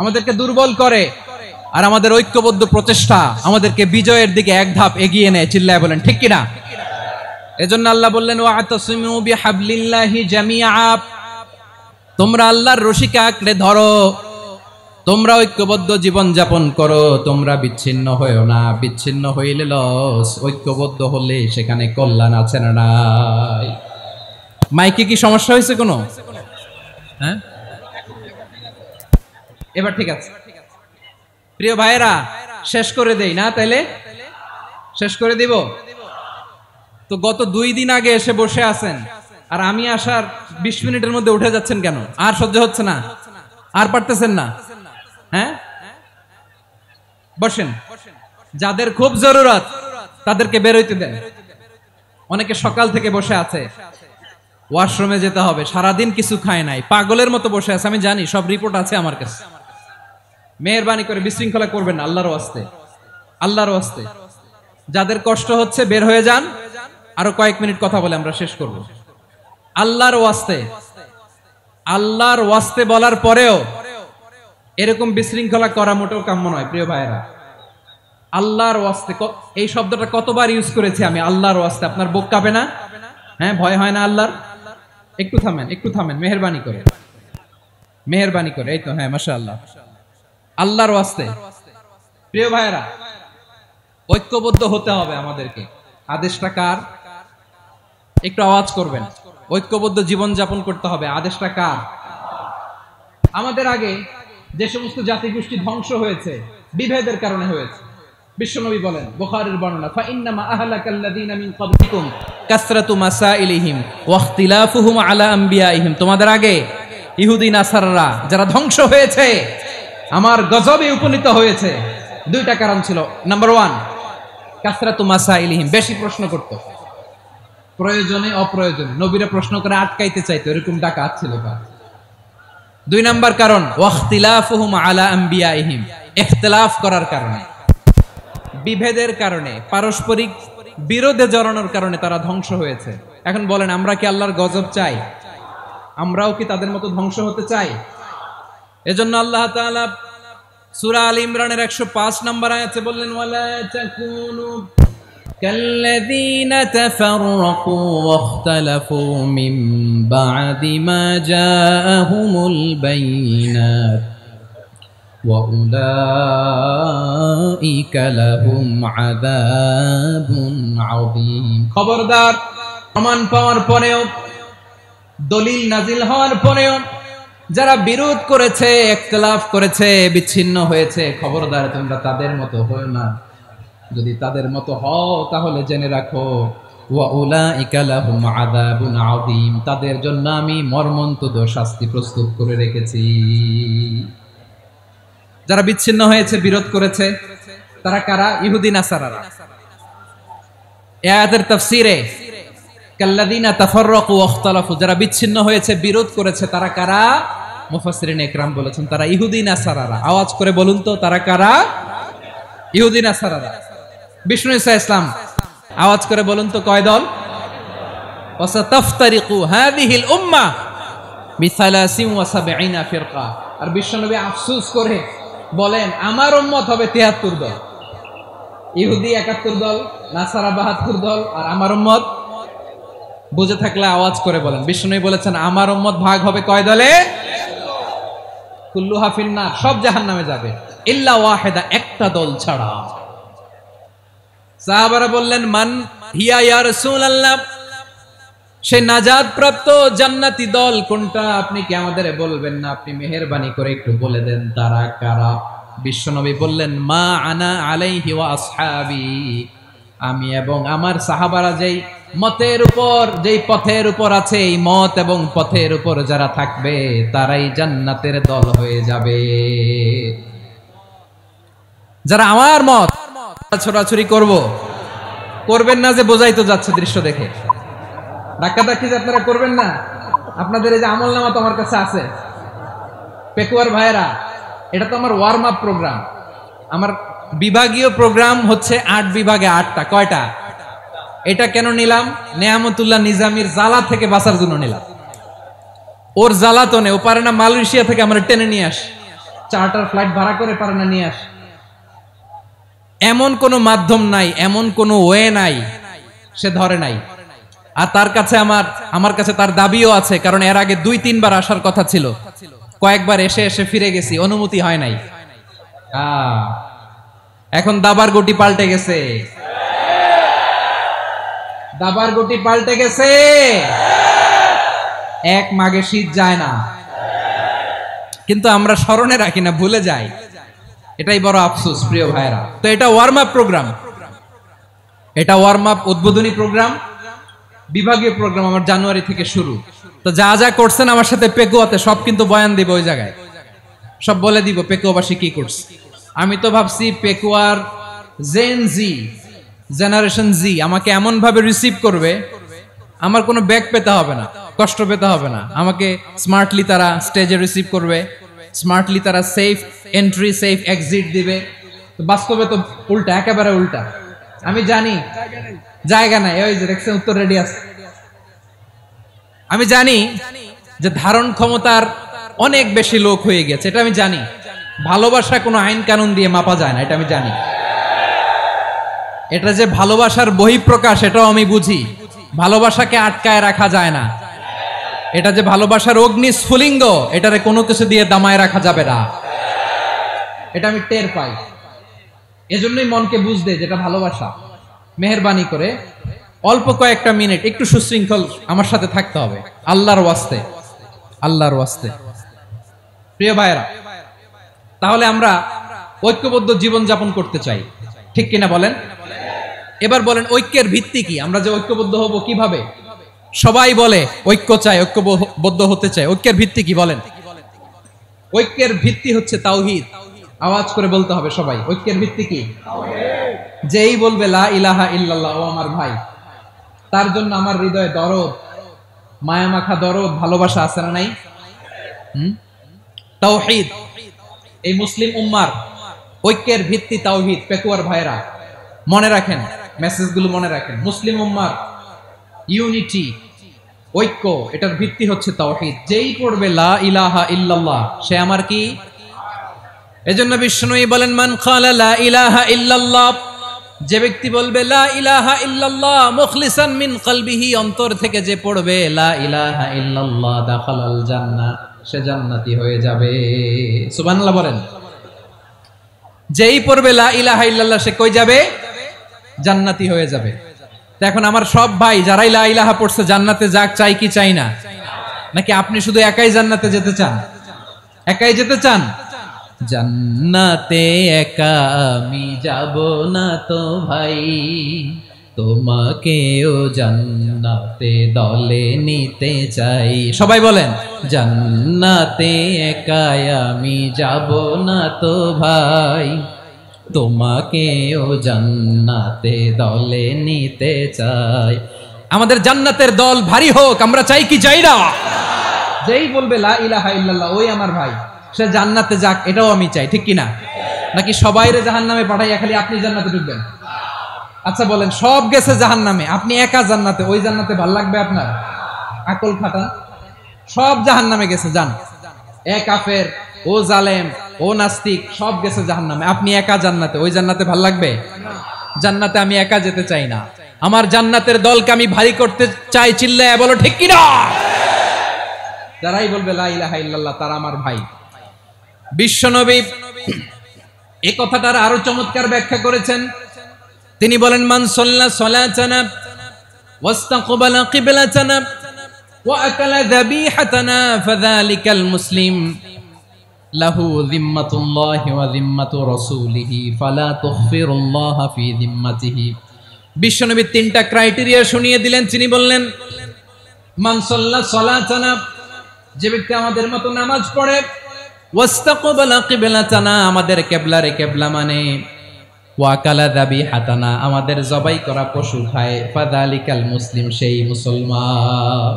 আমাদেরকে দুর্বল করে। আর আমাদের ঐক্যবদ্ধ প্রচেষ্টা আমাদেরকে বিজয়ের দিকে এক ধাপ এগিয়ে নেয়। চিল্লায় বলেন ঠিক কিনা? এজন্য আল্লাহ বললেন, ওয়া'তাসিমু বিহাবলিল্লাহি জামিআ, তোমরা আল্লাহর রশিকে আঁকড়ে ধরো, তোমরা ঐক্যবদ্ধ জীবন যাপন করো, তোমরা বিচ্ছিন্ন হয়েও না। বিচ্ছিন্ন হইলে লস, ঐক্যবদ্ধ হলে সেখানে কল্যাণ আছে না নাই? মাইকে কি সমস্যা হয়েছে কোনো? হ্যাঁ, এবার ঠিক আছে। প্রিয় ভাইরা, শেষ করে দেই না? তাইলে শেষ করে দিব তো। গত 2 দিন আগে এসে বসে আছেন, আর আমি আসার 20 মিনিটের মধ্যে উঠে যাচ্ছেন কেন? আর সহ্য হচ্ছে না? আর পারতেছেন না? হ্যাঁ, বসেন। যাদের খুব জরুরত তাদেরকে বের হইতে দেন। অনেকে সকাল থেকে বসে আছে, ওয়াশরুমে যেতে হবে, সারাদিন কিছু খায় নাই, পাগলের মতো বসে আছে। আমি জানি, সব রিপোর্ট আছে আমার কাছে। মেহেরবানি করে বিশৃঙ্খলা করবেন না, আল্লাহর ওয়াস্তে, আল্লাহর ওয়াস্তে। যাদের কষ্ট হচ্ছে বের হয়ে যান। আরো কয়েক মিনিট কথা বলে আমরা শেষ করব। আল্লাহর ওয়াস্তে, আল্লাহর ওয়াস্তে বলার পরেও এরকম বিশৃঙ্খলা করা মোটেও কাম্য নয় প্রিয় ভাইয়েরা। আল্লাহর ওয়াস্তে, এই শব্দটা কতবার ইউজ করেছি আমি, আল্লাহর ওয়াস্তে। আপনার বুক কাঁপে না? হ্যাঁ, ভয় হয় না আল্লাহর? একটু থামেন, একটু থামেন, মেহেরবানি করে, মেহেরবানি করে। এই তো, হ্যাঁ, মাশাআল্লাহ। আল্লাহর ওয়াস্তে প্রিয় ভাইয়েরা, ঐক্যবদ্ধ হতে হবে আমাদেরকে। আদেশটা কার? একটু আওয়াজ করবেন। ঐক্যবদ্ধ জীবন যাপন করতে হবে। আদেশটা কার? আমাদের আগে যে সমস্ত জাতিগোষ্ঠী ধ্বংস হয়েছে বিভেদের কারণে হয়েছে। বিশ্বনবী বলেন, বুখারীর বর্ণনা, ফা ইন্নামা আহলাকাল্লাযীনা মিন ক্বাবলিকুম কাসরাতু মাসাইলিহিম ওয়া ইখতিলাফুহুম আলা আমবিয়াইহিম। তোমাদের আগে ইহুদি নাসারারা যারা ধ্বংস হয়েছে, আমার গজবে উপনীত হয়েছে, 2টা কারণ ছিল। নাম্বার 1, কাসরাতু মাসাইলিহিম, বেশি প্রশ্ন করত, প্রয়োজনে অপ্রয়োজনে নবীরা প্রশ্ন করে আটকাইতে চাইতো, এরকম ডাকাত ছিল। 2 নাম্বার কারণ, ওয়াখতিলাফুহুম আলা আমবিয়াইহিম, ইখতিলাফ করার কারণে, বিভেদের কারণে, পারস্পরিক বিরোধে জড়ানোর কারণে তারা ধ্বংস হয়েছে। এখন বলেন, আমরা কি আল্লাহর গজব চাই? আমরাও কি তাদের মতো ধ্বংস হতে চাই? এজন্য আল্লাহ তাআলা সূরা আল ইমরানের 105 নম্বর আয়াতে বললেন, ওয়ালা তাকুনু কাল্লাযীনা তাফাররাকু ওয়াখতালাফু মিন বা'দি মা জাআহুমুল বাইয়িনাত ওয়া উলাইকা লাহুম আযাবুন আযীম। খবরদার, প্রমাণ পাওয়ার পরেও, দলিল নাজিল হওয়ার পরেও যারা বিরোধ করেছে, ইখতিলাফ করেছে, বিচ্ছিন্ন হয়েছে, খবরদার তোমরা তাদের মতো হও না। যদি তাদের মতো হও তাহলে জেনে রাখো, ওয়া উলাইকা লাহুম আযাবুন আযীম, তাদের জন্য আমি মর্মন্তুদ শাস্তি প্রস্তুত করে রেখেছি। যারা বিচ্ছিন্ন হয়েছে, বিরোধ করেছে, তারা কারা? ইহুদি নাসারারা। এই আয়াতের তাফসীরে কাল্লাযীনা তাফাররাকু ওয়াখতালাফু, যারা বিচ্ছিন্ন হয়েছে, বিরোধ করেছে, তারা কারা? মুফাসসিরিন ইকরাম বলেছেন তারা ইহুদি নাসারারা। আওয়াজ করে বলুন তো, তারা কারা? ইহুদি নাসারারা। বিষ্ণু ঈসা ইসলাম, আওয়াজ করে বলুন তো, কয় দল? ওয়াসাতাফতারিকু হাযিহিল উম্মাহ বি-সালাসিন ওয়া সাবঈনা ফিরকা। আর বিশ্বনবী আফসোস করে বলেন, আমার উম্মত হবে 73 দল। ইহুদি 71 দল, নাসারা 72 দল, আর আমার উম্মত, বুঝে থাকলে আওয়াজ করে বলেন। বিষ্ণুই বলেছেন, আমার উম্মত ভাগ হবে কয় দলে? কুল্লুহা ফিন্নার, সব জাহান্নামে যাবে, ইল্লা ওয়াহিদা, একটা দল ছাড়া। সাহাবারা বললেন, মান হিয়া ইয়া রাসূলুল্লাহ, সে নাজাত প্রাপ্ত জান্নাতি দল কোনটা? আপনি কি আমাদের বলবেন না? আপনি মেহেরবানি করে একটু বলে দেন তারা কারা। বিশ্বনবী বললেন, মা আনা আলাইহি ওয়া আসহাবি, আমি এবং আমার সাহাবারা যেই মতের উপর, যেই পথের উপর আছে, এই মত এবং পথের উপর যারা থাকবে তারাই জান্নাতের দল হয়ে যাবে। যারা আমার মত ছোড়াছুরি করবেন না, যে বোঝাই তো যাচ্ছে দৃশ্য দেখে। ধাক্কাধাক্কি যে আপনারা করবেন না। আপনাদের এই যে আমলনামা তো আমার কাছে আছে। পেকুয়ার ভাইয়েরা, এটা তো আমার ওয়ার্ম আপ প্রোগ্রাম। আমার বিভাগীয় প্রোগ্রাম হচ্ছে 8 বিভাগে 8টা। কয়টা? এটা কেন নিলাম? নেয়ামতুল্লাহ নিজামীর জ্বালা থেকে বাঁচার জন্য নিলাম। ওর জ্বালাতনে ও পারে না মালয়েশিয়া থেকে আমরা টেনে নিয়ে আসি, চার্টার ফ্লাইট ভাড়া করে পারে না নিয়ে আসি। এমন কোনো মাধ্যম নাই, এমন কোনো ওয়ে নাই সে ধরে নাই। আর তার কাছে আমার কাছে তার দাবিও আছে, কারণ এর আগে 2-3 বার আসার কথা ছিল, কয়েকবার এসে ফিরে গেছি, অনুমতি হয় নাই। এখন দাবার গুটি পাল্টে গেছে, দাবার গুটি পাল্টে গেছে। এক মাঘে শীত যায় না, কিন্তু আমরা স্মরণে রাখি না, ভুলে যাই। এটাই বড় আফসোস প্রিয় ভাইরা। তো এটা ওয়ার্ম আপ প্রোগ্রাম, এটা ওয়ার্ম আপ উদ্বোধনী প্রোগ্রাম, বিভাগীয় প্রোগ্রাম আমার জানুয়ারি থেকে শুরু। তো যা যা করছেন আমার সাথে পেকুয়াতে সব কিন্তু বয়ান দিব, ওই জায়গায় সব বলে দিব পেকুয়াবাসী কি করছে। আমি তো ভাবছি পেকুয়ার জেন জি, জেনারেশন জি আমাকে এমন ভাবে রিসিভ করবে, আমার কোনো ব্যাক পেতে হবে না, কষ্ট পেতে হবে না। আমাকে স্মার্টলি তারা স্টেজে রিসিভ করবে, স্মার্টলি তারা সেফ এন্ট্রি সেফ এক্সিট দিবে। তো বাস্তবে তো উল্টা, একেবারে উল্টা। আমি জানি জায়গা নাই, ওই যে দেখছেন উত্তর রেডি আছে। আমি জানি যে ধারণ ক্ষমতার অনেক বেশি লোক হয়ে গেছে, এটা আমি জানি। ভালোবাসা কোনো আইন কানুন দিয়ে মাপা যায় না, এটা আমি জানি। এটা যে ভালোবাসার বহিঃপ্রকাশ এটাও আমি বুঝি। ভালোবাসাকে আটকায় রাখা যায় না। এটা যে ভালোবাসার অগ্নি স্ফুলিঙ্গ, এটারে কোনো কিছু দিয়ে দামায় রাখা যাবে না, এটা আমি টের পাই। এজন্যই মনকে বুঝতে যেটা ভালোবাসা। মেহেরবানি করে অল্প কয়েকটা মিনিট একটু সুশৃঙ্খল আমার সাথে থাকতে হবে, আল্লাহর ওয়াস্তে, আল্লাহর ওয়াস্তে। প্রিয় ভাইরা, তাহলে আমরা ঐক্যবদ্ধ জীবন যাপন করতে চাই, ঠিক কিনা বলেন? এবার বলেন ঐক্যের ভিত্তি কি? আমরা যে ঐক্যবদ্ধ হব কিভাবে? সবাই বলে ঐক্য চাই, ঐক্যবদ্ধ হতে চাই। ঐক্যের ভিত্তি কি বলেন? ঐক্যের ভিত্তি হচ্ছে তাওহীদ। আওয়াজ করে বলতে হবে সবাই, ঐক্যের ভিত্তি কি? যেই বলবে লা ইলাহা ইল্লাল্লাহ, ও আমার ভাই, তার জন্য আমার হৃদয়ে দরদ, মায়ামাখা দরদ, ভালোবাসা আছে না নাই? তাওহীদ। এই মুসলিম উম্মার ঐক্যের ভিত্তি তাওহীদ। পেকুয়ার ভাইরা মনে রাখেন, মেসেজগুলো মনে রাখেন। মুসলিম উম্মার ইউনিটি, ঐক্য, এটার ভিত্তি হচ্ছে তাওহীদ। যেই পড়বে লা ইলাহা ইল্লাল্লাহ সে আমার কি? এজন্য বিষ্ণুই বলেন মান ক্বালা লা ইলাহা ইল্লাল্লাহ, যে ব্যক্তি বলবে লা ইলাহা ইল্লাল্লাহ মুখলিসান মিন কলবিহি, অন্তর থেকে যে পড়বে লা ইলাহা ইল্লাল্লাহ, দাখালাল জান্নাহ, সে জান্নাতি হয়ে যাবে। সুবহানাল্লাহ বলেন। যেই পড়বে লা ইলাহা ইল্লাল্লাহ সে কই যাবে? জান্নাতি হয়ে যাবে। তো এখন আমার সব ভাই যারাই লা ইলাহা পড়ছে জান্নাতে যাক, চাই কি চাই না? নাকি আপনি শুধু একাই জান্নাতে যেতে চান? একাই যেতে চান? জান্নাতে একা আমি যাব না তো ভাই, তোমাকেও জান্নাতে দলে নিতে চাই। সবাই বলেন জান্নাতে একা আমি যাব না তো ভাই, তোমাকেও জান্নাতে দলে নিতে চাই। আমাদের জান্নাতের দল ভারী হোক, আমরা চাই কি চাই না? যেই বলবে লা ইলাহা ইল্লাল্লাহ ওই আমার ভাই, সে জান্নাতে যাক, এটাও আমি চাই, ঠিক কিনা? নাকি সবাইরে জাহান্নামে পাঠাইয়া খালি আপনি জান্নাতে ঢুকবেন? আচ্ছা বলেন, সব গেছে জাহান্নামে, আপনি একা জান্নাতে, ওই জান্নাতে ভাল লাগবে আপনার? আকল খাটান। সব জাহান্নামে গেছে, যান। এ কাফের, ও জালেম, ও নাস্তিক, সব গেছে জাহান্নামে, আপনি একা জান্নাতে, ওই জান্নাতে ভাল লাগবে? জান্নাতে আমি একা যেতে চাই না, আমার জান্নাতের দলকে আমি ভারী করতে চাই। চিল্লায় বলো ঠিক কিনা? যারাই বলবে লা ইলাহা ইল্লাল্লাহ তারা আমার ভাই। বিশ্বনবী এই কথাটার আরো চমৎকার ব্যাখ্যা করেছেন। তিনি বলেন মান সাল্লা সালাতানা ওয়াস্তাকবালা কিবলাতানা ওয়া আকালা যাবিহাতানা ফাযালিকাল মুসলিম লাহু যিম্মাতুল্লাহি ওয়া যিম্মাতু রাসূলিহি ফালা তুখফিরুল্লাহা ফি যিম্মাতিহি। বিশ্বনবী তিনটা ক্রাইটেরিয়া শুনিয়ে দিলেন। তিনি বললেন মান সাল্লা সালাতানা, যে ব্যক্তি আমাদের মতো নামাজ পড়ে, ওয়াস্তাকবালা কিবলাতানা, আমাদের কিবলারে কিবলা মানে, ওয়া কালা যাবিহাতানা, আমাদের জবাই করা পশু খায়, ফাযালিকাল মুসলিম, সেই মুসলমান।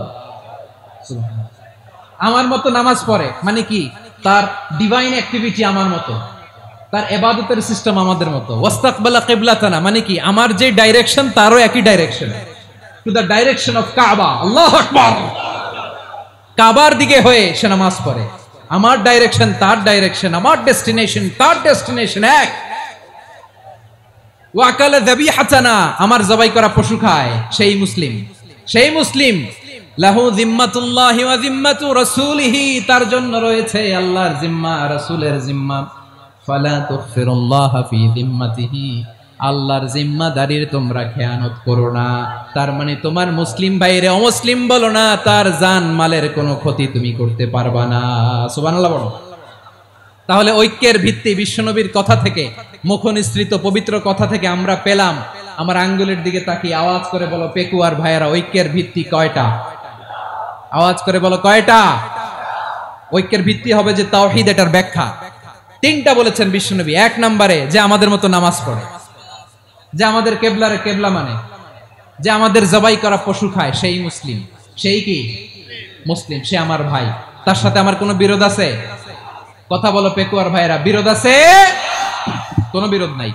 আমার মতো নামাজ পড়ে মানে কি? তার ডিভাইন অ্যাক্টিভিটি আমার মতো, তার ইবাদতের সিস্টেম আমাদের মতো। ওয়াস্তাকবালা কিবলাতানা মানে কি? আমার যে ডাইরেকশন তারও একই direction, to the direction of কাবা। আল্লাহু আকবার। কাবার দিকে হয়ে সে নামাজ পড়ে। আমার ডাইরেকশন তার ডাইরেকশন, আমার ডেস্টিনেশন তার ডেস্টিনেশন এক। ওয়া আকালা যাবিহাতানা, আমার জবাই করা পশু খায়, সেই মুসলিম। সেই মুসলিম লাহু যিম্মাতুল্লাহি ওয়া যিম্মাতু রাসূলিহি, তার জন্য রয়েছে আল্লাহর জিম্মা, রাসূলের জিম্মা। ফালা তুগফিরুল্লাহা ফি যিম্মাতিহি, আল্লাহর জিম্মাদারির তোমরা খেয়ানত করো না। তার মানে তোমার মুসলিম ভাইরে অমুসলিম বলো না, তার জান মালের কোনো ক্ষতি তুমি করতে পারবা না। সুবহানাল্লাহ বলো। তাহলে ঐক্যের ভিত্তি বিশ্বনবীর কথা থেকে, মুখনিসৃত পবিত্র কথা থেকে আমরা পেলাম। আমার আঙ্গুলের দিকে তাকিয়ে আওয়াজ করে বলো পেকুয়ার ভাইয়েরা, ঐক্যের ভিত্তি কয়টা? আওয়াজ করে বলো কয়টা? ঐক্যের ভিত্তি হবে যে তাওহীদ, এটার ব্যাখ্যা। তিনটা বলেছেন বিশ্বনবী। এক নম্বরে, যে আমাদের মতো নামাজ পড়ে, যে আমাদের কেবলারে কেবলা মানে, যে আমাদের জবাই করা পশু খায়, সেই মুসলিম। সেই কি মুসলিম? সে আমার ভাই। তার সাথে আমার কোনো বিরোধ আছে? কথা বলো পেকুয়ার ভাইরা, বিরোধ আছে? কোনো বিরোধ নাই,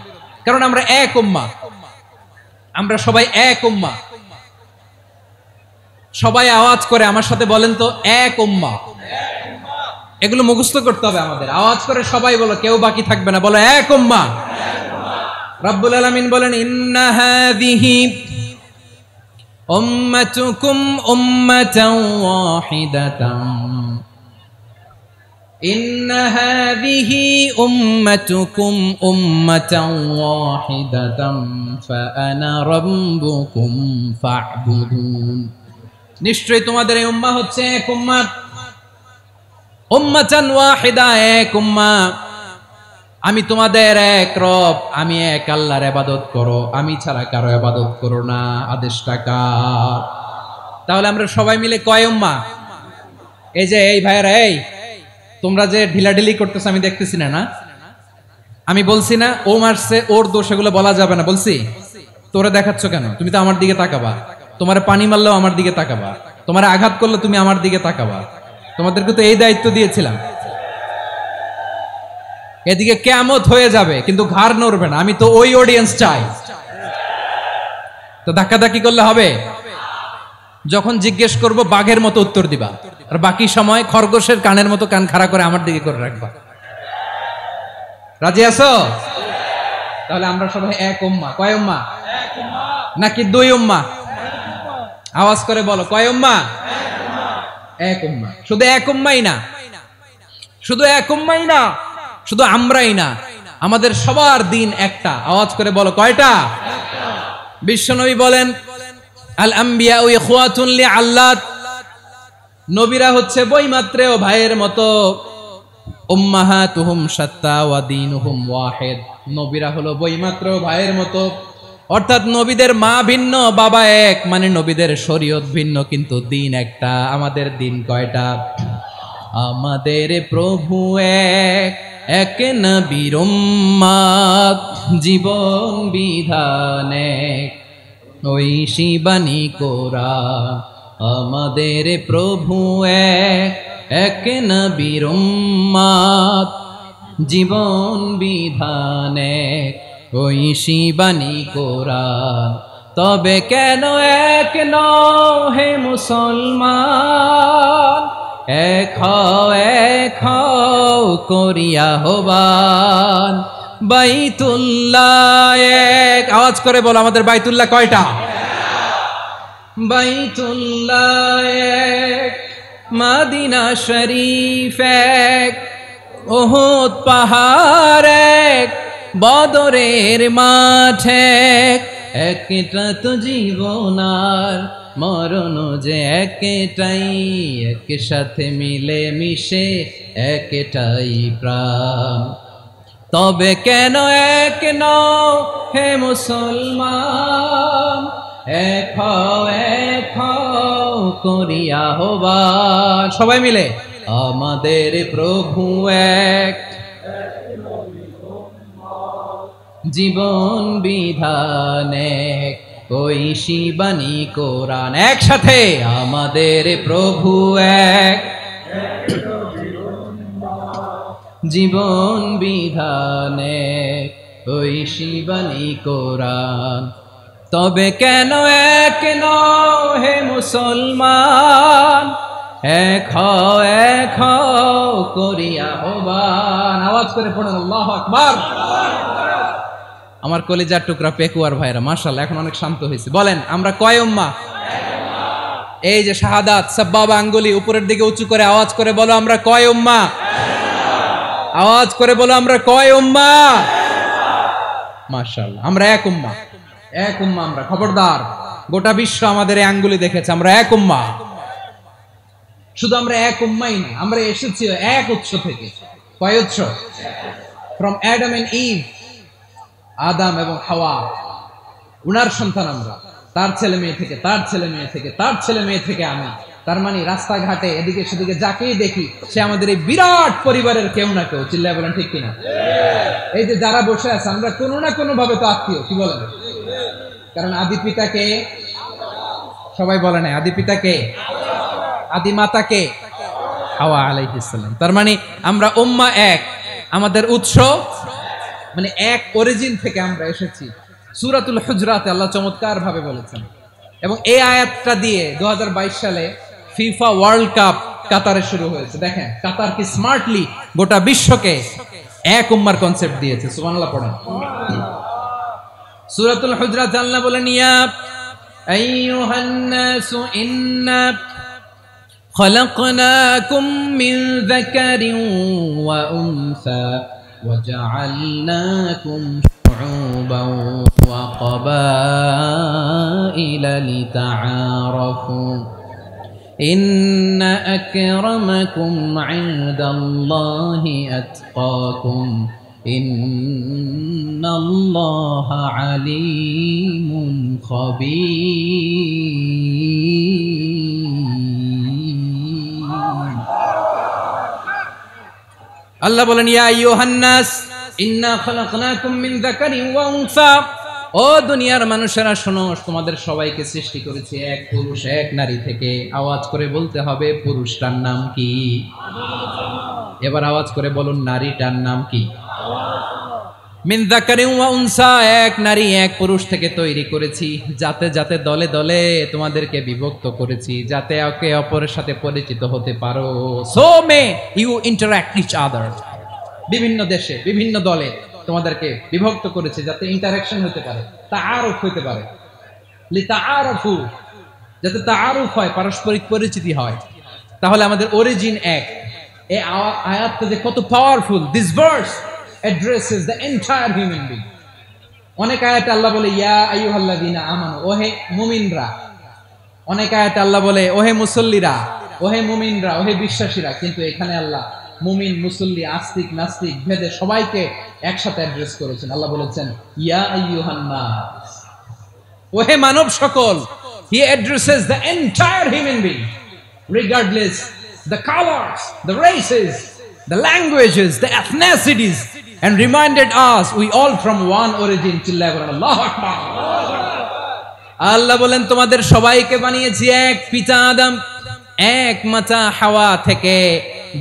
কারণ আমরা এক উম্মাহ, আমরা সবাই এক উম্মাহ। সবাই আওয়াজ করে আমার সাথে বলেন তো, এক উম্মাহ। এগুলো মুখস্থ করতে হবে আমাদের। আওয়াজ করে সবাই বলো, কেউ বাকি থাকবে না, বলো এক উম্মাহ। রব্বুল আলামিন বলেন, ইন্না হাযিহি উম্মাতুকুম উম্মাতান ওয়াহিদাতান, ইন্না হাযিহি উম্মাতুকুম উম্মাতান ওয়াহিদাতান ফাআনা রাব্বুকুম ফা'বুদুন। নিশ্চয়ই তোমাদের এই উম্মাহ হচ্ছে এক উম্মাহ, উম্মাতান ওয়াহিদা, এক উম্মাহ। আমি তোমাদের এক রব, আমি এক আল্লাহর ইবাদত করো, আমি ছাড়া কারো ইবাদত করো না। আদেশটা কার? তাহলে আমরা সবাই মিলে কয় উম্মাহ? এই যে এই ভাইয়েরা, এই তোমরা যে ঢিলাঢিলি করতেছ আমি দেখতেছি না, না আমি বলছি না ও মারছে ওর দোষ, এগুলো বলা যাবে না। বলছি তোরে দেখাচ্ছ কেন? তুমি তো আমার দিকে তাকাবা। তোমারে পানি মারলেও আমার দিকে তাকাবা, তোমারে আঘাত করলে তুমি আমার দিকে তাকাবা। তোমাদেরকে তো এই দায়িত্ব দিয়েছিলাম। এদিকে কিয়ামত হয়ে যাবে কিন্তু ঘাড় নড়বে না। আমি তো ওই অডিয়েন্স চাই। তো ধাক্কাধাক্কি করলে হবে? যখন জিজ্ঞেস করব বাঘের মতো উত্তর দিবা, আর বাকি সময় খরগোশের কানের মতো কান খাড়া করে আমার দিকে করে রাখবা। রাজি আছো? তাহলে আমরা সবাই এক উম্মাহ। কয় উম্মাহ? নাকি দুই উম্মাহ? আওয়াজ করে বলো, কয় উম্মাহ? এক উম্মাহ। শুধু এক উম্মাহই না, শুধু এক উম্মাহই না, শুধু আমরাই না, আমাদের সবার দিন একটা। আওয়াজ করে বলো কয়টা? বিশ্বনবী বলেন, আল আম্বিয়া ইখওয়াতুন লিআল্লাত, নবীরা হচ্ছে বৈমাত্রেয় ভাইয়ের মতো। উম্মাহাতুহুম শাত্তা ওয়া দীনুহুম ওয়াহিদ, নবীরা হলো বৈমাত্রেয় ভাইয়ের মতো। অর্থাৎ নবীদের মা ভিন্ন, বাবা এক, মানে নবীদের শরীয়ত ভিন্ন, কিন্তু দিন একটা। আমাদের দিন কয়টা? আমাদের প্রভু এক, এক নবীর উম্মাত, জীবন বিধান এক, ঐশী বাণী কোরআন। আমাদের প্রভু এক, এক নবীর উম্মাত, জীবন বিধান এক, ঐশী বাণী কোরআন। তবে কেন এক নও হে মুসলমান, এক হও করিয়া আহ্বান। বাইতুল্লাহ এক, আওয়াজ করে বলো আমাদের বাইতুল্লাহ কয়টা? বাইতুল্লাহ এক, মদিনা শরীফ এক, উহুদ পাহাড় এক, বদরের মাঠ এক। একটা তো জীবন আর মরণ যে একটাই, একসাথে মিলে মিশে একটাই প্রাণ। তবে কেন এক নও হে মুসলমান, এক হও করিয়া আহ্বান। সবাই মিলে, আমাদের প্রভু এক, জীবন বিধান এক, ঐশী বাণী কোরআন। একসাথে, আমাদের প্রভু এক, জীবন বিধান এক, ঐশী বাণী কোরআন। তবে কেন এক নও হে মুসলমান, এক হও করিয়া আহ্বান। আওয়াজ করে পড়ুন আল্লাহু আকবার। আমার কলিজার টুকরা পেকুয়ার ভাইরা, মাশাআল্লাহ এখন অনেক শান্ত হয়েছে। বলেন আমরা কয় উম্মাহ? এই যে শাহাদাত, সাব্বাবা আঙ্গুলি উপরের দিকে উঁচু করে আওয়াজ করে বলো আমরা কয় উম্মাহ? আওয়াজ করে বলো আমরা কয় উম্মাহ? মাশাআল্লাহ, আমরা এক উম্মাহ, এক উম্মাহ আমরা। খবরদার, গোটা বিশ্ব আমাদের এই আঙ্গুলি দেখেছে, আমরা এক উম্মাহ। শুধু আমরা এক উম্মাহই না, আমরা এসেছি এক উৎস থেকে। কয় উৎস? ফ্রম অ্যাডাম এন্ড ইভ, আদম এবং হাওয়া, উনার সন্তান আমরা, তার ছেলে মেয়ে থেকে, তার ছেলে মেয়ে থেকে, তার ছেলে মেয়ে থেকে আমি। তার মানে রাস্তাঘাটে এদিকে সেদিকে যাকেই দেখি সে আমাদের এই বিরাট পরিবারের কেউ না কেউ। চিল্লায় বলেন ঠিক কিনা? এই যে যারা বসে আছে আমরা কোনো না কোনো ভাবে তো আত্মীয়, কি বলেন? কারণ আদি পিতাকে সবাই বলে না, আদি পিতাকে, আদি মাতাকে হাওয়া আলাইহিস সালাম। তার মানে আমরা উম্মাহ এক, আমাদের উৎস মানে এক অরিজিন থেকে আমরা এসেছি। সূরাতুল হুজরাতে আল্লাহ চমৎকার ভাবে বলেছেন, এবং এই আয়াতটা দিয়ে 2022 সালে ফিফা ওয়ার্ল্ড কাপ কাতারে শুরু হয়েছে। দেখেন কাতার কি স্মার্টলি গোটা বিশ্বকে এক উম্মার কনসেপ্ট দিয়েছে। সুবহানাল্লাহ পড়েন। সূরাতুল হুজরাত আল্লাহ বলেন, ইয়া আইয়ুহান নাসু ইন্না খলাকনাকুম মিন যাকারিন ওয়া উনসা وجعلناكم شعوبا وقبائل لتعارفوا إن أكرمكم عند الله أتقاكم إن الله عليم خبير আল্লাহ বলেন, ইয়া আইয়ুহান নাস ইন্না খলাকনাকুম মিন যাকারিন ওয়া উনসা, ও দুনিয়ার মানুষেরা শোনো, তোমাদের সবাইকে সৃষ্টি করেছি এক পুরুষ এক নারী থেকে। আওয়াজ করে বলতে হবে পুরুষটার নাম কি? এবার আওয়াজ করে বলুন নারীটার নাম কি? মিন যাকারিন ওয়া উনসা, এক নারী এক পুরুষ থেকে তৈরি করেছি। যাতে যাতে দলে দলে তোমাদেরকে বিভক্ত করেছি, যাতে একে অপরের সাথে পরিচিত হতে পারো। So may you interact each other. বিভিন্ন দেশে বিভিন্ন দলে তোমাদেরকে বিভক্ত করেছে যাতে ইন্টারঅ্যাকশন হতে পারে, তাআরুফ হতে পারে। লিতাআরফু, যাতে তাআরুফ হয়, পারস্পরিক পরিচিতি হয়। তাহলে আমাদের অরিজিন এক। এই আয়াতটা যে কত powerful! This verse addresses the entire human being. অনেক আয়াতে আল্লাহ বলে ইয়া আইয়ুহাল্লাযীনা আমানু, ওহে মুমিনরা। অনেক আয়াতে আল্লাহ বলে ওহে মুসল্লিরা, ওহে মুমিনরা, ওহে বিশ্বাসীরা। কিন্তু এখানে আল্লাহ মুমিন মুসল্লি আস্তিক নাস্তিক ভেদে সবাইকে একসাথে অ্যাড্রেস করেছেন। আল্লাহ বলেছেন ইয়া আইয়ুহান নাস, ওহে মানব সকল। He addresses the entire human being regardless the colors, the races, the languages, the ethnicities, and reminded us we all from one origin. Allahu Akbar. আল্লাহ বলেন তোমাদের সবাইকে বানিয়েছি এক পিতা আদম, এক মাতা হাওয়া থেকে।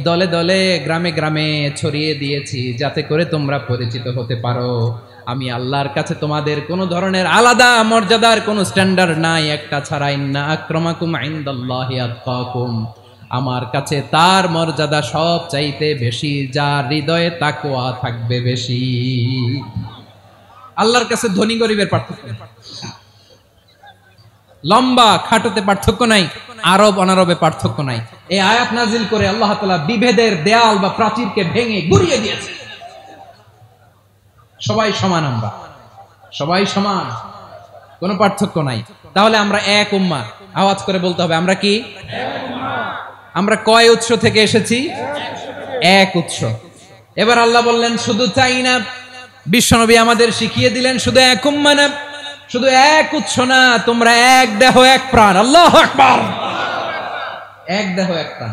দলে দলে গ্রামে গ্রামে ছড়িয়ে দিয়েছি যাতে করে তোমরা পরিচিত হতে পারো। আমি আল্লাহর কাছে তোমাদের কোনো ধরনের আলাদা মর্যাদার কোনো স্ট্যান্ডার্ড নাই, একটা ছাড়া। ইন্না আক্রামাকুম ইনদাল্লাহি আতকাকুম, আমার কাছে তার মর্যাদা সব চাইতে বেশি যার হৃদয়ে তাকওয়া থাকবে বেশি। আল্লাহর কাছে ধনী গরিবের পার্থক্য, লম্বা খাটোতে পার্থক্য নাই, আরব অনারবে পার্থক্য নাই। এই আয়াত নাজিল করে আল্লাহ তাআলা বিভেদের দেয়াল বা প্রাচীরকে ভেঙে গুড়িয়ে দিয়েছে। সবাই সমান, আমরা সবাই সমান, কোনো পার্থক্য নাই। তাহলে আমরা এক উম্মাহ। আওয়াজ করে বলতে হবে আমরা কি? আমরা কয় উৎস থেকে এসেছি? এক উৎস। এবার আল্লাহ বললেন শুধু তাই না, বিশ্বনবী আমাদের শিখিয়ে দিলেন শুধু এক উম্মাহ না, শুধু এক উৎস না, তোমরা এক দেহ এক প্রাণ। আল্লাহু আকবার। এক দেহ এক প্রাণ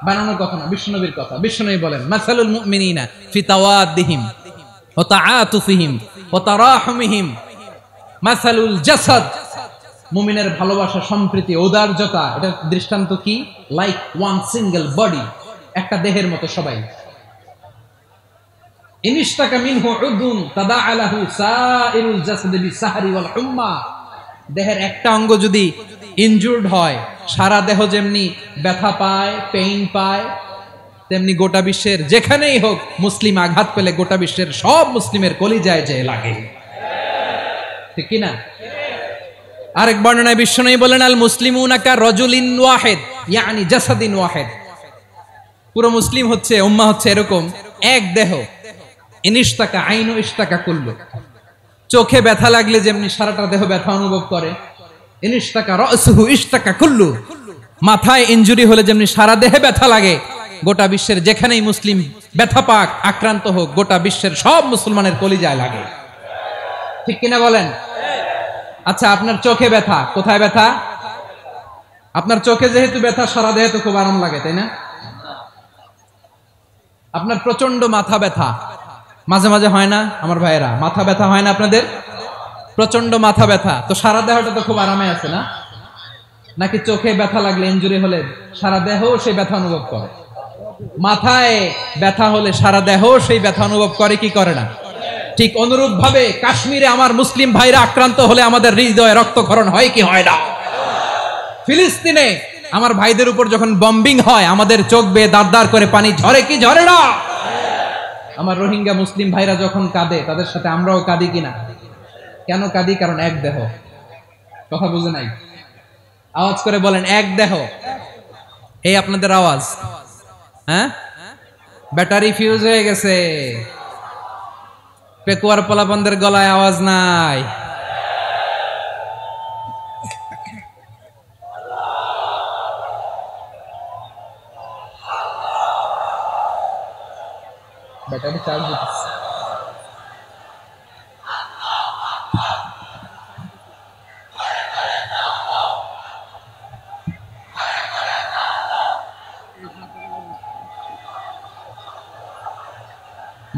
বানানোর কথা না, বিশ্বনবীর কথা। বিশ্বনবী বলেন মাসালুল মুমিনিনা ফি তাওয়াদ্দিহিম ওয়া তাআতুফিহিম ওয়া তারাহুমিহিম মাসালুল জাসাদ, মুমিনের ভালোবাসা, সম্প্রীতি, ঔদার্যতা, এটা দৃষ্টান্ত কি? লাইক ওয়ান সিঙ্গেল বডি, একটা দেহের মতো সবাই। ইনিশতাকা মিনহু উদুন তাদাআলাহু সাইরুল জাসাদি বিসাহরি ওয়াল হুম্মা, দেহের একটা অঙ্গ যদি ইনজুরড হয় সারা দেহ যেমনি ব্যথা পায়, পেইন পায়, তেমনি গোটা বিশ্বের যেখানেই হোক মুসলিম আঘাত পেলে গোটা বিশ্বের সব মুসলিমের কলিজায় যে লাগে, ঠিক কি না? আরেক বর্ণনায় বিশ্বনবী বলেন আল মুসলিমুনা কা রাজুলিন ওয়াহিদ ইয়ানি জাসাদিন ওয়াহিদ, পুরো মুসলিম হচ্ছে, উম্মাহ হচ্ছে এরকম এক দেহ। ইনিশতাকা আইনু ইশতাকা কুল্লু, চোখে ব্যথা লাগলে যেমনি সারাটা দেহ ব্যথা অনুভব করে, ইনিশতাকা রাসুহু ইশতাকা কুল্লু, মাথায় ইনজুরি হলে যেমনি সারা দেহে ব্যথা লাগে, গোটা বিশ্বের যেখানেই মুসলিম ব্যথা পাক, আক্রান্ত হোক, গোটা বিশ্বের সব মুসলমানের কলিজায় লাগে। ঠিক কিনা বলেন? আচ্ছা, আপনার চোখে ব্যথা, কোথায় ব্যথা? আপনার চোখে যেহেতু ব্যথা, সারা দেহে তো খুব আরাম লাগে, তাই না? আপনার প্রচন্ড মাথা ব্যথা মাঝে মাঝে হয় না আমার ভাইয়েরা? মাথা ব্যথা হয় না আপনাদের? প্রচন্ড মাথা ব্যথা, তো সারা দেহটা তো খুব আরামে আছে না? নাকি চোখে ব্যথা লাগলে, ইনজুরি হলে সারা দেহ সেই ব্যথা অনুভব করে? মাথায় ব্যথা হলে সারা দেহ সেই ব্যথা অনুভব করে কি করে না? ঠিক অনুরূপ ভাবে কাশ্মীরে আমার মুসলিম ভাইরা আক্রান্ত হলে আমাদের হৃদয়ে রক্তক্ষরণ হয় কি হয় না? ফিলিস্তিনে আমার ভাইদের উপর যখন বম্বিং হয় আমাদের চোখ বেয়ে দাঁড় দাঁড় করে পানি ঝরে কি ঝরে না? আমার রোহিঙ্গা মুসলিম ভাইরা যখন কাঁদে তাদের সাথে আমরাও কাঁদি কিনা? কেন কাঁদি? কারণ এক দেহ। কথা বুঝে নাই? আওয়াজ করে বলেন, এক দেহ। এই আপনাদের আওয়াজ, হ্যাঁ? ব্যাটারি ফিউজ হয়ে গেছে, পেকুয়ার পোলাপানদের গলায় আওয়াজ নাই। ব্যাটারি চার্জ দিতেছে।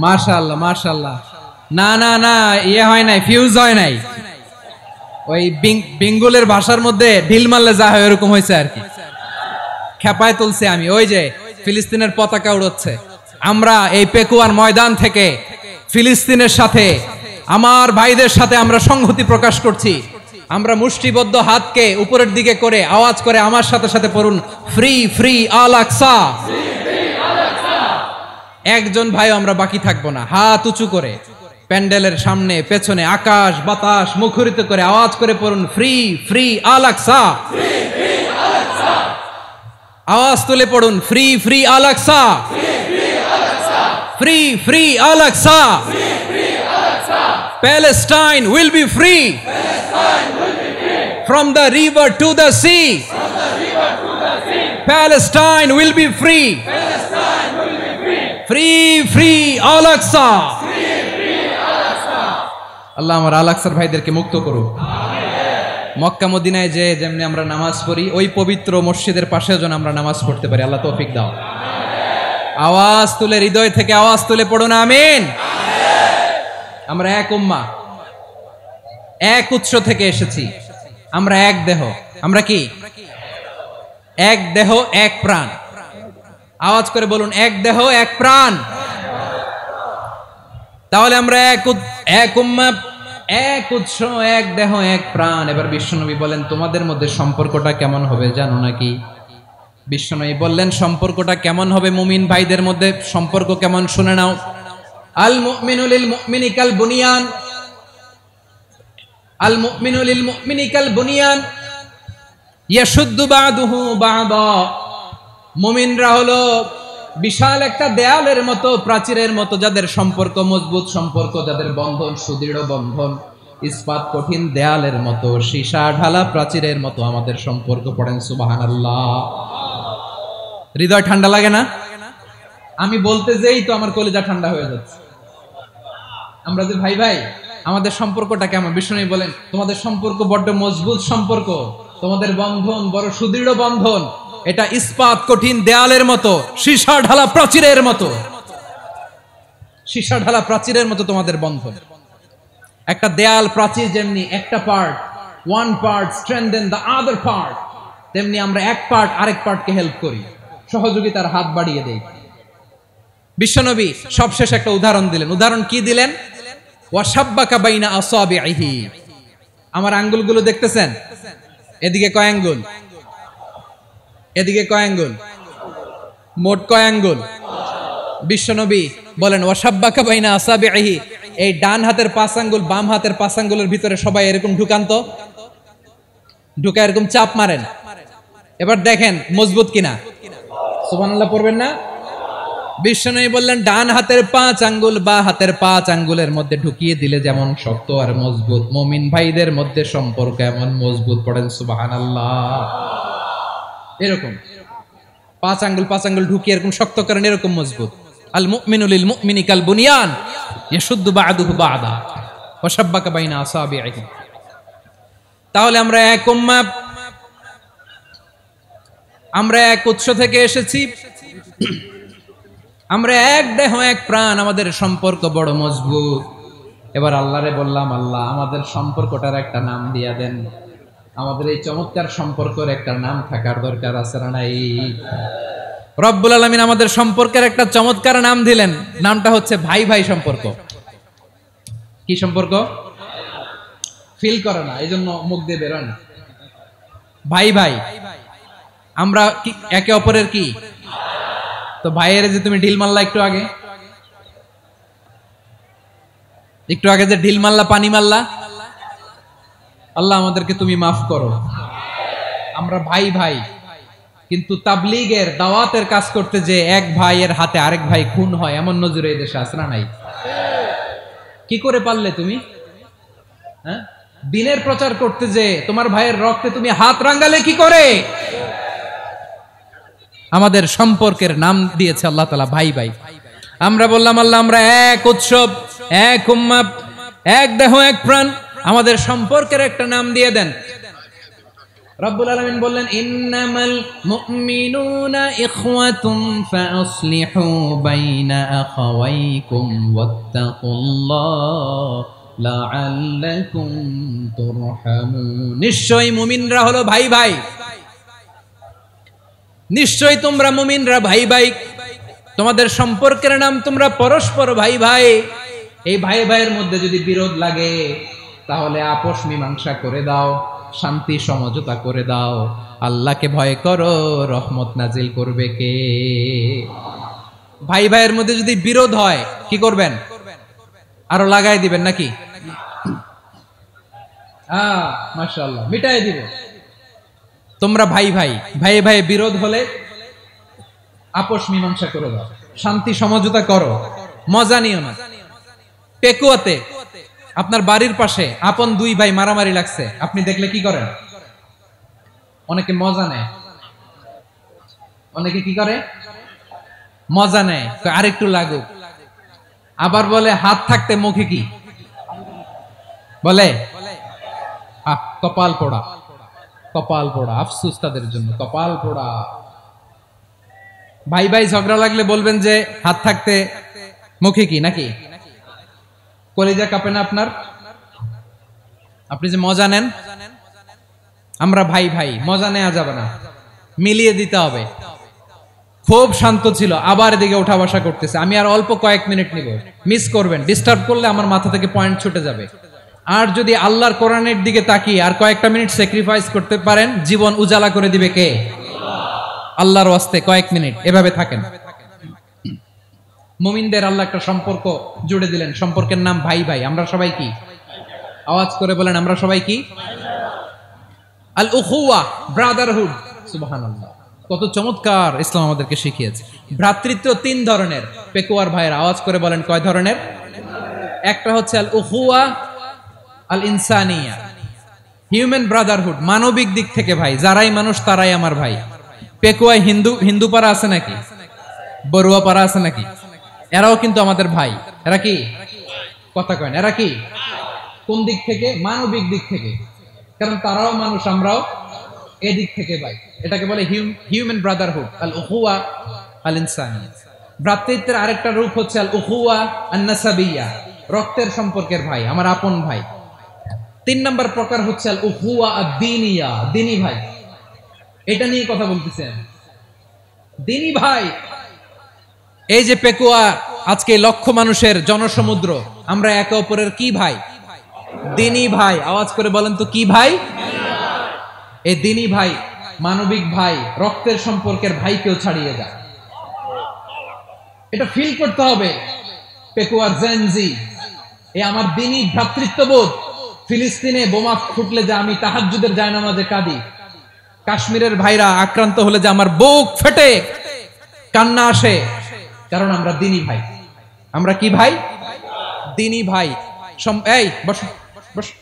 মাশাআল্লাহ মাশাআল্লাহ। না না না, ইয়ে হয় নাই, ফিউজ হয় নাই। ওই বেঙ্গলের ভাষার মধ্যে ঢিল মারলে যা হয় এরকম হয়েছে আর কি। খেপায় তুলছে আমি। ওই যে ফিলিস্তিনের পতাকা উড়ছে, আমরা এই পেকুয়ার ময়দান থেকে ফিলিস্তিনের সাথে, আমার ভাইদের সাথে আমরা সংহতি প্রকাশ করছি। আমরা মুষ্টিবদ্ধ হাতকে উপরের দিকে করে আওয়াজ করে আমার সাথে সাথে পড়ুন, ফ্রি ফ্রি আল আকসা। একজন ভাই আমরা বাকি থাকবো না। হাত উঁচু করে প্যান্ডেলের সামনে পেছনে আকাশ বাতাস মুখরিত করে আওয়াজ করে পড়ুন, ফ্রি ফ্রি আল আকসা। আওয়াজ তুলে পড়ুন, free free Al Aqsa, free free Al Aqsa. Palestine will be free from the river to the sea. Palestine will be free. Free free Al Aqsa. আল্লাহ আমার আল আকসার ভাইদেরকে মুক্ত করুক। মক্কা মদিনায় যে যেমনি আমরা নামাজ পড়ি, ওই পবিত্র মসজিদের পাশে যেন আমরা নামাজ পড়তে পারি। আল্লাহ তৌফিক দাও। আওয়াজ তুলে, হৃদয় থেকে আওয়াজ তুলে পড়ুন আমিন। আমরা এক উম্মাহ, এক উৎস থেকে এসেছি, আমরা এক দেহ। আমরা কি? এক দেহ এক প্রাণ। আওয়াজ করে বলুন, এক দেহ এক প্রাণ। তাহলে আমরা এক উম্মাহ, এক উৎস, এক দেহ এক প্রাণ। এবার বিশ্বনবী বলেন, তোমাদের মধ্যে সম্পর্কটা কেমন হবে জানো নাকি? বিশ্বনবী বললেন, সম্পর্কটা কেমন হবে মুমিন ভাইদের মধ্যে? সম্পর্ক কেমন শুনে নাও। আল মুমিনু লিল মুমিনি কাল বুনিয়ান, আল মুমিনু লিল মুমিনি কাল বুনিয়ান ইয়াশুদ্দু বাদুহু বাদা। মুমিনরা হলো বিশাল একটা দেয়ালের মতো, প্রাচীরের মতো, যাদের সম্পর্ক মজবুত, সম্পর্ক যাদের বন্ধন সুদৃঢ় বন্ধন, ইস্পাত কঠিন দেয়ালের মতো, সীসা ঢালা প্রাচীরের মতো আমাদের সম্পর্ক। পড়েন সুবহানাল্লাহ। হৃদয় ঠান্ডা লাগে না? আমি বলতে যেই তো আমার কলিজা ঠান্ডা হয়ে যাচ্ছে। আমরা যে ভাই ভাই, আমাদের সম্পর্কটা কেমন? বিষ্ণু বলেন, তোমাদের সম্পর্ক বড্ড মজবুত সম্পর্ক, তোমাদের বন্ধন বড় সুদৃঢ় বন্ধন, এটা ইস্পাত কঠিন দেয়ালের মতো, সীসা ঢালা প্রাচীরের মতো, সীসা ঢালা প্রাচীরের মতো তোমাদের বন্ধন। একটা দেয়াল প্রাচীর যেমনি একটা part, one part strengthen the other part, তেমনি আমরা এক পার্ট আরেক পার্টকে হেল্প করি, সহযোগিতার হাত বাড়িয়ে দেই। বিশ্বনবী সবশেষ একটা উদাহরণ দিলেন। উদাহরণ কি দিলেন? ওয়াসাব্বাকা বাইনা আসাবিহি। আমার আঙ্গুলগুলো দেখতেছেন? এদিকে কয় আঙ্গুল? এদিকে কয় আঙ্গুল? মোট কয় আঙ্গুল? বিশ্বনবী বলেন, ওয়াসাব্বাকা বাইনা আসাবিহি। এই ডান হাতের 5 আঙ্গুল বাম হাতের 5 আঙ্গুলের ভিতরে সবাই এরকম ঢুকান্ত, ঢুকা এরকম চাপ মারেন। এবার দেখেন মজবুত কিনা। সুবহানাল্লাহ পড়বেন না? বিশ্বনবী বললেন, ডান হাতের 5 আঙ্গুল বা হাতের 5 আঙ্গুলের মধ্যে ঢুকিয়ে দিলে যেমন শক্ত আর মজবুত, মুমিন ভাইদের মধ্যে সম্পর্ক এমন মজবুত। পড়েন সুবহানাল্লাহ। এরকম পাঁচ আঙ্গুল ঢুকিয়ে এরকম শক্ত করেন, এরকম মজবুত। আল মুমিনু লিল মুমিনি কাল বুনিয়ান ইয়াশুদ্দু বা'দুহু বা'দা ওয়া শাব্বাকা বাইনা আসাবিহি। তাহলে আমরা এক উম্মাহ, আমরা এক উৎস থেকে এসেছি, আমরা এক দেহ এক প্রাণ, আমাদের সম্পর্ক বড় মজবুত। এবার আল্লাহরে বললাম, আল্লাহ আমাদের সম্পর্কটার একটা নাম দিয়া দেন। আমাদের এই চমৎকার সম্পর্কের একটা নাম থাকার দরকার আছে না নাই? রব্বুল আলামিন আমাদের সম্পর্কের একটা চমৎকার নাম দিলেন, নামটা হচ্ছে ভাই ভাই সম্পর্ক। কি সম্পর্ক? ফিল করে না, এই জন্য মুখ দিয়ে বেরোয় না। ভাই ভাই, আমরা কি একে অপরের কি? তো ভাইয়ের যে তুমি ঢিল মারলা একটু আগে যে ঢিল মারলা, পানি মারলা, আল্লাহ আমাদেরকে তুমি মাফ করো। আমরা ভাই ভাই, কিন্তু তাবলীগের দাওয়াতের কাজ করতে যে এক ভাইয়ের হাতে আরেক ভাই খুন হয়, এমন নজরে এই দেশে আছে না নাই? কি করে পারলে তুমি? হ্যাঁ, দিনের প্রচার করতে যে তোমার ভাইয়ের রক্তে তুমি হাত রাঙ্গালে কি করে? আমাদের সম্পর্কের নাম দিয়েছে আল্লাহ তাআলা ভাই ভাই। আমরা বললাম, আল্লাহ আমরা এক উৎসব, এক উম্মাহ, এক দেহ এক প্রাণ, আমাদের সম্পর্কের একটা নাম দিয়ে দেন। রব্বুল আলামিন বললেন, ইন্নামাল মুমিনুনা ইখওয়াতুন ফাআসলিহু বাইনা আখাওয়াইকুম ওয়াত্তাকুল্লাহ লাআল্লাকুম তুরহামুন। নিশ্চয়ই মুমিনরা হলো ভাই ভাই, নিশ্চয়ই তোমরা মুমিনরা ভাই ভাই, তোমাদের সম্পর্কের নাম তোমরা পরস্পর ভাই ভাই। এই ভাই ভাইয়ের মধ্যে যদি বিরোধ লাগে তাহলে আপোষ মীমাংসা করে দাও, শান্তি সমঝোতা করে দাও। আল্লাহকে ভয় করো, রহমত নাজিল করবে কে? ভাই ভাইয়ের মধ্যে যদি বিরোধ হয় কি করবেন? আরো লাগাই দিবেন নাকি? মাশাআল্লাহ, মিটাই দিব। তোমরা ভাই ভাই, ভাই ভাই বিরোধ হলে আপোষ মীমাংসা করে দাও, শান্তি সমঝোতা করো, মজা নিও না। পেকুয়াতে আপনার বাড়ির পাশে আপন দুই ভাই মারামারি লাগছে, আপনি দেখলে কি করেন? অনেকে মজা নেয়। অনেকে কি করে? মজা নেয়, আরেকটু লাগুক। আবার বলে হাত থাকতে মুখে কি বলে? কপাল পোড়া, কপাল পোড়া। আফসোস তাদের জন্য, কপাল পোড়া। ভাই ভাই ঝগড়া লাগলে বলবেন যে হাত থাকতে মুখে কি, নাকি? কলিজা কাঁপে না আপনার? আপনি যে মজা নেন। আমরা ভাই ভাই, মজা নেওয়া যাবে না, মিলিয়ে দিতে হবে। খুব শান্ত ছিল, আবার এদিকে উঠা বসা করতেছে। আমি আর অল্প কয়েক মিনিট নিব, মিস করবেন। ডিস্টার্ব করলে আমার মাথা থেকে পয়েন্ট ছুটে যাবে। আর যদি আল্লাহর কোরআনের দিকে তাকিয়ে আর কয়েকটা মিনিট স্যাক্রিফাইস করতে পারেন, জীবন উজালা করে দিবে কে? আল্লাহর ওয়াস্তে কয়েক মিনিট এভাবে থাকেন। মুমিনদের আল্লাহ একটা সম্পর্ক জুড়ে দিলেন, সম্পর্কের নাম ভাই ভাই। আমরা সবাই কি? আওয়াজ করে বলেন, আমরা সবাই কি? আল উখুওয়া, ব্রাদারহুড। সুবহানাল্লাহ, কত চমৎকার ইসলাম আমাদেরকে শিখিয়েছে। ভ্রাতৃত্ব তিন ধরনের। পেকুয়ার ভাইয়ের আওয়াজ করে বলেন, কয় ধরনের? একটা হচ্ছে আল উখুওয়া আল ইনসানিয়া, হিউম্যান ব্রাদারহুড, মানবিক দিক থেকে ভাই, যারাই মানুষ তারাই আমার ভাই। পেকুয়ায় হিন্দু পাড়া আছে নাকি? বড়ুয়া পাড়া আছে নাকি? এরাও কিন্তু আমাদের ভাই। এরা কি? কথা কয় না, এরা কি? কোন দিক থেকে? মানবিক দিক থেকে। কারণ তারাও মানুষ, আমরাও এদিক থেকে ভাই। এটাকে বলে হিউম্যান ব্রাদারহুড, আল উখুওয়া আল ইনসানিয়া। ভ্রাতৃত্বের আরেকটা রূপ হচ্ছে আল উখুওয়া আন নাসাবিয়া, রক্তের সম্পর্কের ভাই, আমার আপন ভাই। তিন নম্বর প্রকার হচ্ছে আল উখুওয়া আদ-দীনিয়া, দ্বীনি ভাই। এটা নিয়ে কথা বলতেছেন, দ্বীনি ভাই। এই যে পেকুয়া, আজকে লক্ষ মানুষের জনসমুদ্র, আমরা একে অপরের কি ভাই? দ্বীনি ভাই। আওয়াজ করে বলেন তো, কি ভাই? এই দ্বীনি ভাই, মানবিক ভাই, রক্তের সম্পর্কের ভাইকেও ছাড়িয়ে যায়। এটা ফিল করতে হবে। পেকুয়ার জেনজি, এই আমার দ্বীনি ভ্রাতৃত্ববোধ। ফিলিস্তিনে বোমা ফুটলে যে আমি তাহাজ্জুদের জায়নামাজে কাঁদি, কাশ্মীরের ভাইরা আক্রান্ত হলে যে আমার বুক ফেটে কান্না আসে, কারণ আমরা দ্বীনি ভাই। আমরা কি ভাই? দ্বীনি ভাই। এই বসো বসো।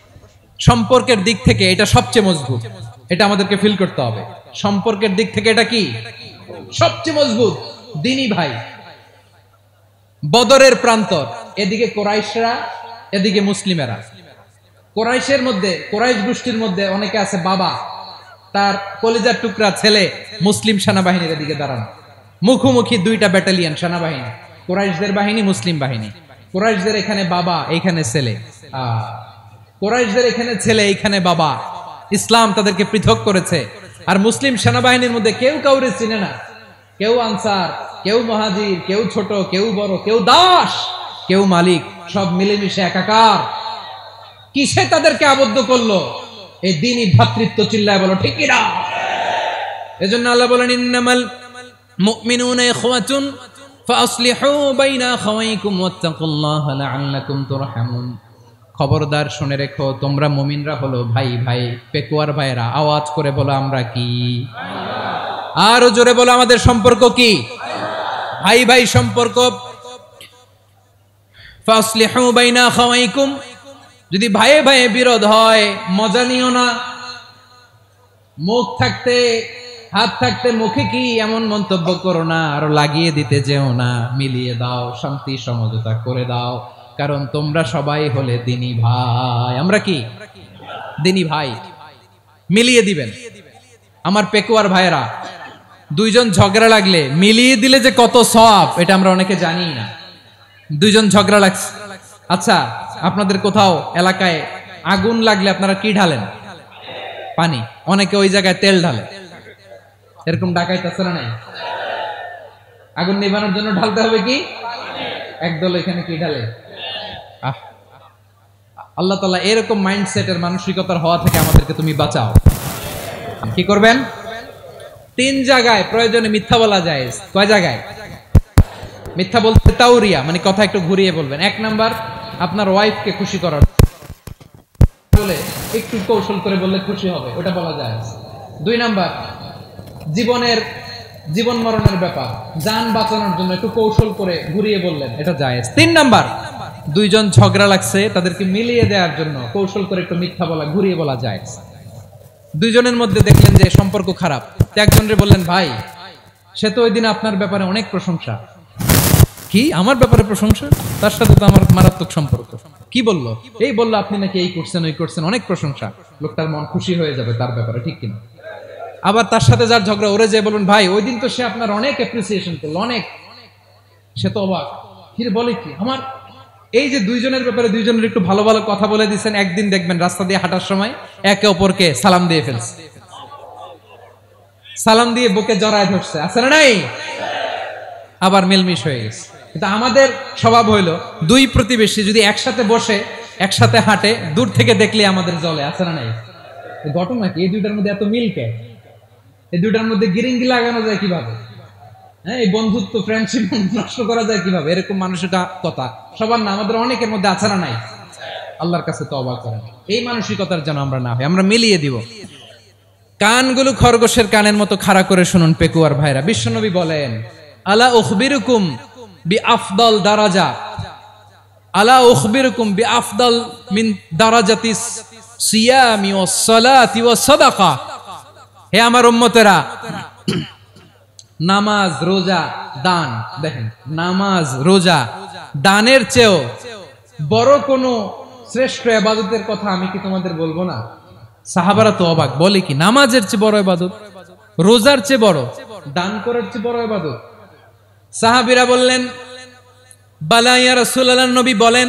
সম্পর্কের দিক থেকে এটা সবচেয়ে মজবুত, এটা আমাদেরকে ফিল করতে হবে। সম্পর্কের দিক থেকে এটা কি? সবচেয়ে মজবুত দিনী ভাই। বদরের প্রান্তর, এদিকে কোরাইশরা, এদিকে মুসলিমেরা। কোরাইশের মধ্যে, কোরাইশ গোষ্ঠীর মধ্যে অনেকে আছে বাবা, তার কলিজার টুকরা ছেলে মুসলিম সেনাবাহিনীর এদিকে দাঁড়ানো, মুখোমুখি দুইটা ব্যাটালিয়ন সেনাবাহিনী, কোরাইশদের বাহিনী, মুসলিম বাহিনী। কোরাইশদের এখানে বাবা, এইখানে ছেলে, কোরাইশদের এখানে ছেলে, এইখানে বাবা। ইসলাম তাদেরকে পৃথক করেছে। আর মুসলিম সেনাবাহিনীর মধ্যে কেউ কাউরে চিনে না, কেউ আনসার, কেউ মুহাজির, কেউ ছোট, কেউ বড়, কেউ দাস, কেউ মালিক, সব মিলেমিশে একাকার। কিসে তাদেরকে আবদ্ধ করলো? এই দ্বীনি ভ্রাতৃত্ব। চিল্লায় বলো ঠিক কি না? এজন্য আল্লাহ বলেন, ইন্নামাল মুমিনুনা ইখওয়াতুন ফাসলিহু বাইনা আখাওয়াইকুম ওয়াত্তাকুল্লাহা লাআল্লাকুম তুরহামুন। খবরদার শুনে রেখো, তোমরা মুমিনরা হলো ভাই ভাই, পেকুয়ার ভাইরা। আওয়াজ করে বলো আমরা কি? আরো জোরে বলো আমাদের সম্পর্ক কি? ভাই ভাই সম্পর্ক। ফাসলিহু বাইনা আখাওয়াইকুম, যদি ভাইয়ে ভাইয়ে বিরোধ হয় মজা নিও না। মুখ থাকতে, হাত থাকতে মুখে কি এমন মন্তব্য করো না, আরো লাগিয়ে দিতে যেও না। মিলিয়ে দাও, শান্তি সমঝোতা করে দাও, কারণ তোমরা সবাই হলে দিনী ভাই। আমরা কি? দিনী ভাই। মিলিয়ে দিবেন। আমার পেকুয়ার ভাইয়েরা, দুইজন ঝগড়া লাগলে মিলিয়ে দিলে যে কত সওয়াব, এটা আমরা অনেকে জানি না। দুইজন ঝগড়া লাগছে, আচ্ছা আপনাদের কোথাও এলাকায় আগুন লাগলে আপনারা কি ঢালেন? পানি। অনেকে ওই জায়গায় তেল ঢালে। এরকম ডাকাইতে আছে না নাই? আগুন নিভানোর জন্য ঢালতে হবে কি? একদল এখানে কি ঢালে? আল্লাহ তাআলা এরকম মাইন্ডসেটের, মানসিকতার হওয়া থেকে আমাদেরকে তুমি বাঁচাও। কি করবেন? 3 জায়গায় প্রয়োজনে মিথ্যা বলা যায়। কয় জায়গায় মিথ্যা বলতে? তাওরিয়া, মানে কথা একটু ঘুরিয়ে বলবেন। 1 নাম্বার, আপনার ওয়াইফকে খুশি করার বলে একটু কৌশল করে বললে খুশি হবে, ওটা বলা যায়। 2 নাম্বার, জীবন মরণের ব্যাপার, জান বাঁচানোর জন্য একটু কৌশল করে ঘুরিয়ে বললেন, এটা জায়েজ। 3 নাম্বার, দুইজন ঝগড়া লাগছে, তাদেরকে মিলিয়ে দেওয়ার জন্য কৌশল করে একটু মিথ্যা বলা, ঘুরিয়ে বলা জায়েজ। দুইজনের মধ্যে দেখলেন যে সম্পর্ক খারাপ, একজনরে বললেন, ভাই সে তো ওই দিন আপনার ব্যাপারে অনেক প্রশংসা। কি আমার ব্যাপারে প্রশংসা? তার সাথে তো আমার মারাত্মক সম্পর্ক। কি বললো? এই বললো আপনি নাকি এই করছেন, ওই করছেন, অনেক প্রশংসা। লোকটার মন খুশি হয়ে যাবে তার ব্যাপারে, ঠিক কিনা? আবার তার সাথে যার ঝগড়া, ওরে যে বলুন, ভাই ওই দিন তো সে আপনার অনেক অ্যাপ্রিসিয়েশন করলো, অনেক। সে তো অবাক, কি বলে কি আমার। এই যে দুইজনের ব্যাপারে দুইজনের একটু ভালো ভালো কথা বলে দিচ্ছেন, একদিন দেখবেন রাস্তা দিয়ে হাঁটার সময় একে অপরকে সালাম দিয়ে ফেলছে, সালাম দিয়ে বুকে জড়ায় ধরছে, আছে না নাই? আবার মিলমিশ হয়ে গেছে। কিন্তু আমাদের স্বভাব হইলো, দুই প্রতিবেশী যদি একসাথে বসে একসাথে হাঁটে, দূর থেকে দেখলে আমাদের জ্বলে, আছে না নাই? ঘটনা কি? এই দুইটার মধ্যে এত মিল কে? এই দুইটার মধ্যে গিরিঙ্গি লাগানো যায় কিভাবে? হ্যাঁ, এই বন্ধুত্ব, ফ্রেন্ডশিপ নষ্ট করা যায় কিভাবে? এরকম মানসিকতা সবার না, আমাদের অনেকের মধ্যে আছে না নাই? আল্লাহর কাছে তওবা করেন, এই মানসিকতার যেন আমরা না হই, আমরা মিলিয়ে দিব। কানগুলো খরগোশের কানের মতো খাড়া করে শুনুন পেকুয়ার ভাইরা। বিশ্বনবী বলেন, আলা উখবিরুকুম বিআফদাল দারাজা, আলা উখবিরুকুম বিআফদাল মিন দারাজাতিস সিয়ামি ওয়াস সালাতি ওয়াস সাদাকা। হে আমার উম্মতেরা, নামাজ, রোজা, দান, দেখেন নামাজ, রোজা, দানের চেয়েও বড় কোন শ্রেষ্ঠ ইবাদতের কথা আমি কি তোমাদের বলবো না? সাহাবারা তো অবাক, বলে কি নামাজের চেয়ে বড় ইবাদত, রোজার চেয়ে বড়, দান করার চেয়ে বড় ইবাদত? সাহাবীরা বললেন, বালা ইয়া রাসূলুল্লাহ। নবী বলেন,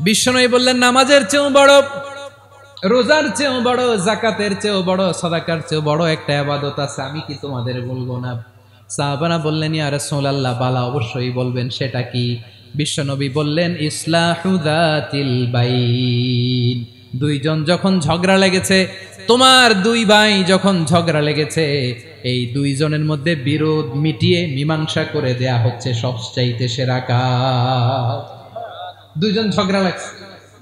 বিশ্বনবী বললেন, নামাজের চেয়েও বড়, রোজার চেয়েও বড়, যাকাতের চেয়েও বড়, সাদাকার চেয়েও বড় একটা ইবাদত আছে, আমি কি তোমাদের বলবো না? সাহাবারা বললেন, ইয়া রাসূলুল্লাহ, বালা অবশ্যই বলবেন, সেটা কি? বিশ্বনবী বললেন, ইসলাহু যাতিল বাইন। দুইজন যখন ঝগড়া লেগেছে, তোমার দুই ভাই যখন ঝগড়া লেগেছে, এই দুইজনের মধ্যে বিরোধ মিটিয়ে মীমাংসা করে দেয়া হচ্ছে সবচাইতে সেরা কাজ। দুইজন ঝগড়া লাগছে,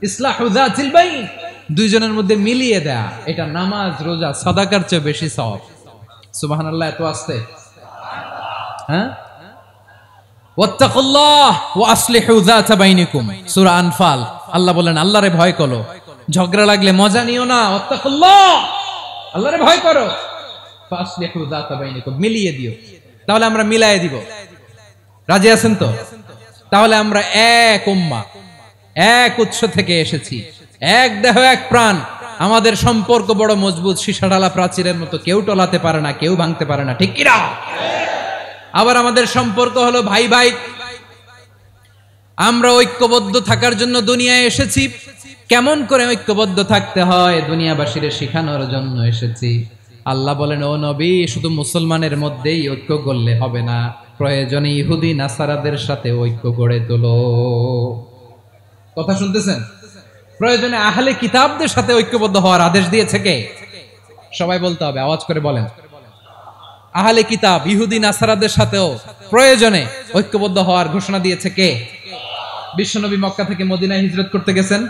ইসলাহু যাতিল বাইন, দুইজনের মধ্যে মিলিয়ে দেয়া, এটা নামাজ, রোজা, সাদাকার চেয়ে বেশি সওয়াব। সুবহানাল্লাহ, এত আসতে। হ্যাঁ, ওয়াত্তাকুল্লাহ ওয়া আসলিহু যাতা বাইনিকুম, সূরা আনফাল। আল্লাহ বলেন, আল্লাহরে ভয় করো, ঝগড়া লাগলে মজা নিও না, ওয়াত্তাকুল্লাহ, আল্লাহরে ভয় করো, ফাসলিহু যাতা বাইনিকুম, মিলিয়ে দিও। তাহলে আমরা মিলাই দিব, রাজি আছেন তো? তাহলে আমরা এক উম্মাহ, এক উৎস থেকে এসেছি, এক দেহ এক প্রাণ, আমাদের সম্পর্ক বড় মজবুত, সীসাডালা প্রাচীরের মতো, কেউ টলাতে পারে না, কেউ ভাঙতে পারে না, ঠিক কিনা? আবার আমাদের সম্পর্ক হলো ভাই ভাই, আমরা ঐক্যবদ্ধ থাকার জন্য দুনিয়ায় এসেছি। কেমন করে ঐক্যবদ্ধ থাকতে হয় দুনিয়াবাসীর শেখানোর জন্য এসেছি। আল্লাহ বলেন, ও নবী, শুধু মুসলমানের মধ্যেই ঐক্য করলে হবে না, প্রয়োজনে ইহুদি নাসারাদের সাথে ঐক্য গড়ে তোলো। কথা শুনতেছেন? প্রয়োজনে আহলে কিতাবদের সাথে ঐক্যবদ্ধ হওয়ার আদেশ দিয়েছে কে? সবাই বলতে হবে, আওয়াজ করে বলেন। আহলে কিতাব ইহুদি নাসারাদের সাথেও প্রয়োজনে ঐক্যবদ্ধ হওয়ার ঘোষণা দিয়েছে কে? বিশ্বনবী মক্কা থেকে মদিনায় হিজরত করতে গেছেন,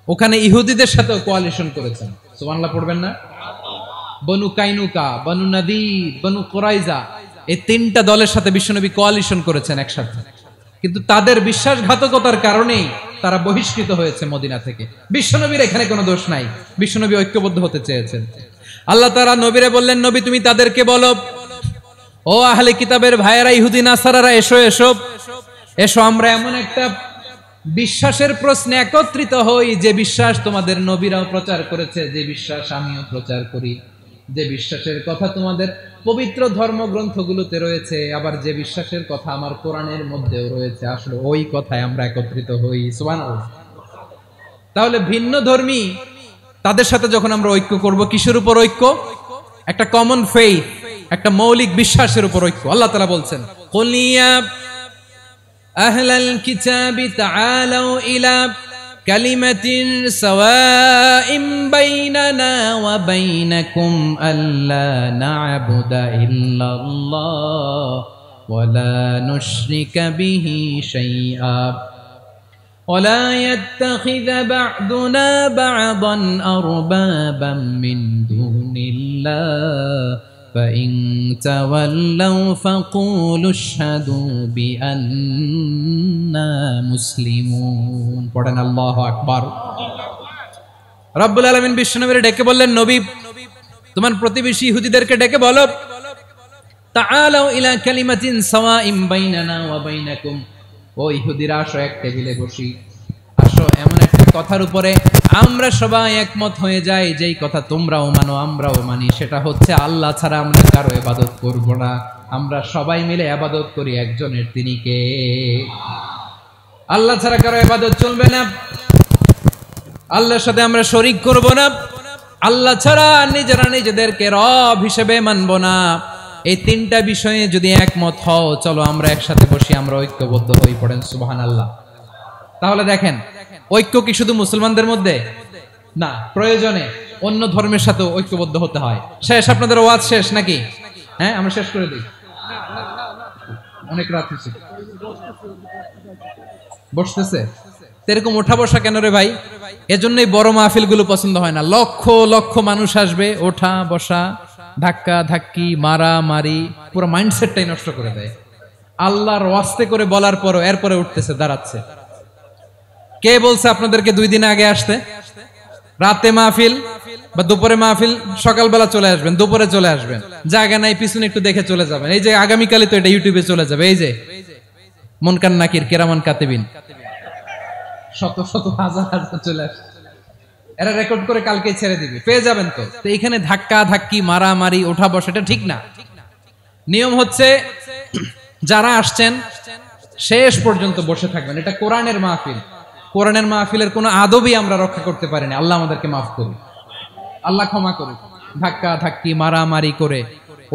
ওখানে ইহুদিদের সাথেও কোয়ালিশন করেছেন। সুবহানাল্লাহ পড়বেন না? বনু কাইনুকা, বনু নাদির, বনু কুরাইজা, এই তিনটা দলের সাথে বিশ্বনবী কোয়ালিশন করেছেন একসাথে। কিন্তু তাদের বিশ্বাসঘাতকতার কারণেই তারা বহিষ্কৃত হয়েছে মদিনা থেকে। বিশ্বনবীর এখানে কোনো দোষ নাই, বিশ্বনবী ঐক্যবদ্ধ হতে চেয়েছেন। আল্লাহ তাআলা নবীরে বললেন, নবী তুমি তাদেরকে বলো, ও আহলে কিতাবের ভাইয়েরা, ইহুদি নাসারারা, এসো এসো এসো, আমরা এমন একটা বিশ্বাসের প্রশ্নে একত্রিত হই, যে বিশ্বাস তোমাদের নবীরাও প্রচার করেছে, যে বিশ্বাস আমিও প্রচার করি, যে বিশ্বাসের কথা তোমাদের পবিত্র ধর্মগ্রন্থগুলোতে রয়েছে, আবার যে বিশ্বাসের কথা আমার কোরআনের মধ্যেও রয়েছে, আসলে ওই কথায় আমরা একত্রিত হই। সুবহানাল্লাহ। তাহলে ভিন্ন ধর্মী তাদের সাথে যখন আমরা ঐক্য করব, কিসের উপর ঐক্য? একটা কমন ফেইথ, একটা মৌলিক বিশ্বাসের উপর ঐক্য। আল্লাহ তাআলা বলছেন, কুল ইয়া আহলাল কিতাবি তাআলাউ ইলা কালিমাতিন সাওয়াইম বাইনানা ওয়া বাইনাকুম আল্লা না'বুদা ইল্লাল্লাহ ওয়া লা নুশরিকা বিহি শাইআ ولا يتخذ بعضنا بعضا أربابا من دون الله فإن تولوا فقولوا اشهدوا بأننا مسلمون। পড়েন আল্লাহু আকবার। রব্বুল আলামিন বিশ্বনবীর ডেকে বললেন, নবী তোমার প্রতিবেশী ইহুদিদেরকে ডেকে বলো, তাআলাউ ইলা কালিমাতিন সাওয়াইম বাইনানা ওয়া বাইনাকুম, ও ইহুদিরা আসো, এক টেবিলে বসি, আসো এমন একটা কথার উপরে আমরা সবাই একমত হয়ে যাই, যেই কথা তোমরাও মানো আমরাও মানি, সেটা হচ্ছে আল্লাহ ছাড়া আমরা কারো ইবাদত করব না, আমরা সবাই মিলে ইবাদত করি একজনের, তিনি কে? আল্লাহ ছাড়া কারো ইবাদত চলবে না, আল্লাহর সাথে আমরা শরীক করব না, আল্লাহ ছাড়া নিজেরা নিজেদেরকে রব হিসেবে মানব না। এই তিনটা বিষয়ে যদি একমত হও, চলো আমরা একসাথে বসি, আমরা ঐক্যবদ্ধ হই। পড়েন সুবহানাল্লাহ। তাহলে দেখেন, ঐক্য কি শুধু মুসলমানদের মধ্যে না, প্রয়োজনে অন্য ধর্মের সাথে ঐক্যবদ্ধ হতে হয়। শেষ? আপনাদের ওয়াজ শেষ নাকি? হ্যাঁ, আমরা শেষ করে দিই, অনেক রাত হয়েছে। বসতেছে এরকম ওঠা বসা কেন রে ভাই? এজন্যই বড় মাহফিল গুলো পছন্দ হয় না। লক্ষ লক্ষ মানুষ আসবে, ওঠা বসা, ধাক্কা ধাক্কি, মারা মারি, পুরো মাইন্ডসেটটাই নষ্ট করে দেয়। আল্লাহর ওয়াস্তে করে বলার পরও এরপরে উঠতেছে, দাঁড়াচ্ছে। কে বলছে আপনাদেরকে 2 দিন আগে আসতে? রাতে মাহফিল বা দুপুরে মাহফিল, সকালবেলা চলে আসবেন, দুপুরে চলে আসবেন, জায়গা নাই পিছনে একটু দেখে চলে যাবেন। এই যে আগামীকালই তো এটা ইউটিউবে চলে যাবে, এই যে মুনকার নাকির কিরামান কাতিবিন, শত শত হাজার হাজার চলে আসে, এরা রেকর্ড করে কালকে ছেড়ে দিবে, পেয়ে যাবেন। তো এইখানে ধাক্কা ধাক্কি, মারামারি, ওঠা বসা, এটা ঠিক না। নিয়ম হচ্ছে যারা আসছেন শেষ পর্যন্ত বসে থাকবেন। এটা কোরআনের মাহফিল, কোরআনের মাহফিলের কোনো আদবই আমরা রক্ষা করতে পারিনি। আল্লাহ আমাদেরকে মাফ করুন, আল্লাহ ক্ষমা করুন। ধাক্কা ধাক্কি, মারামারি করে,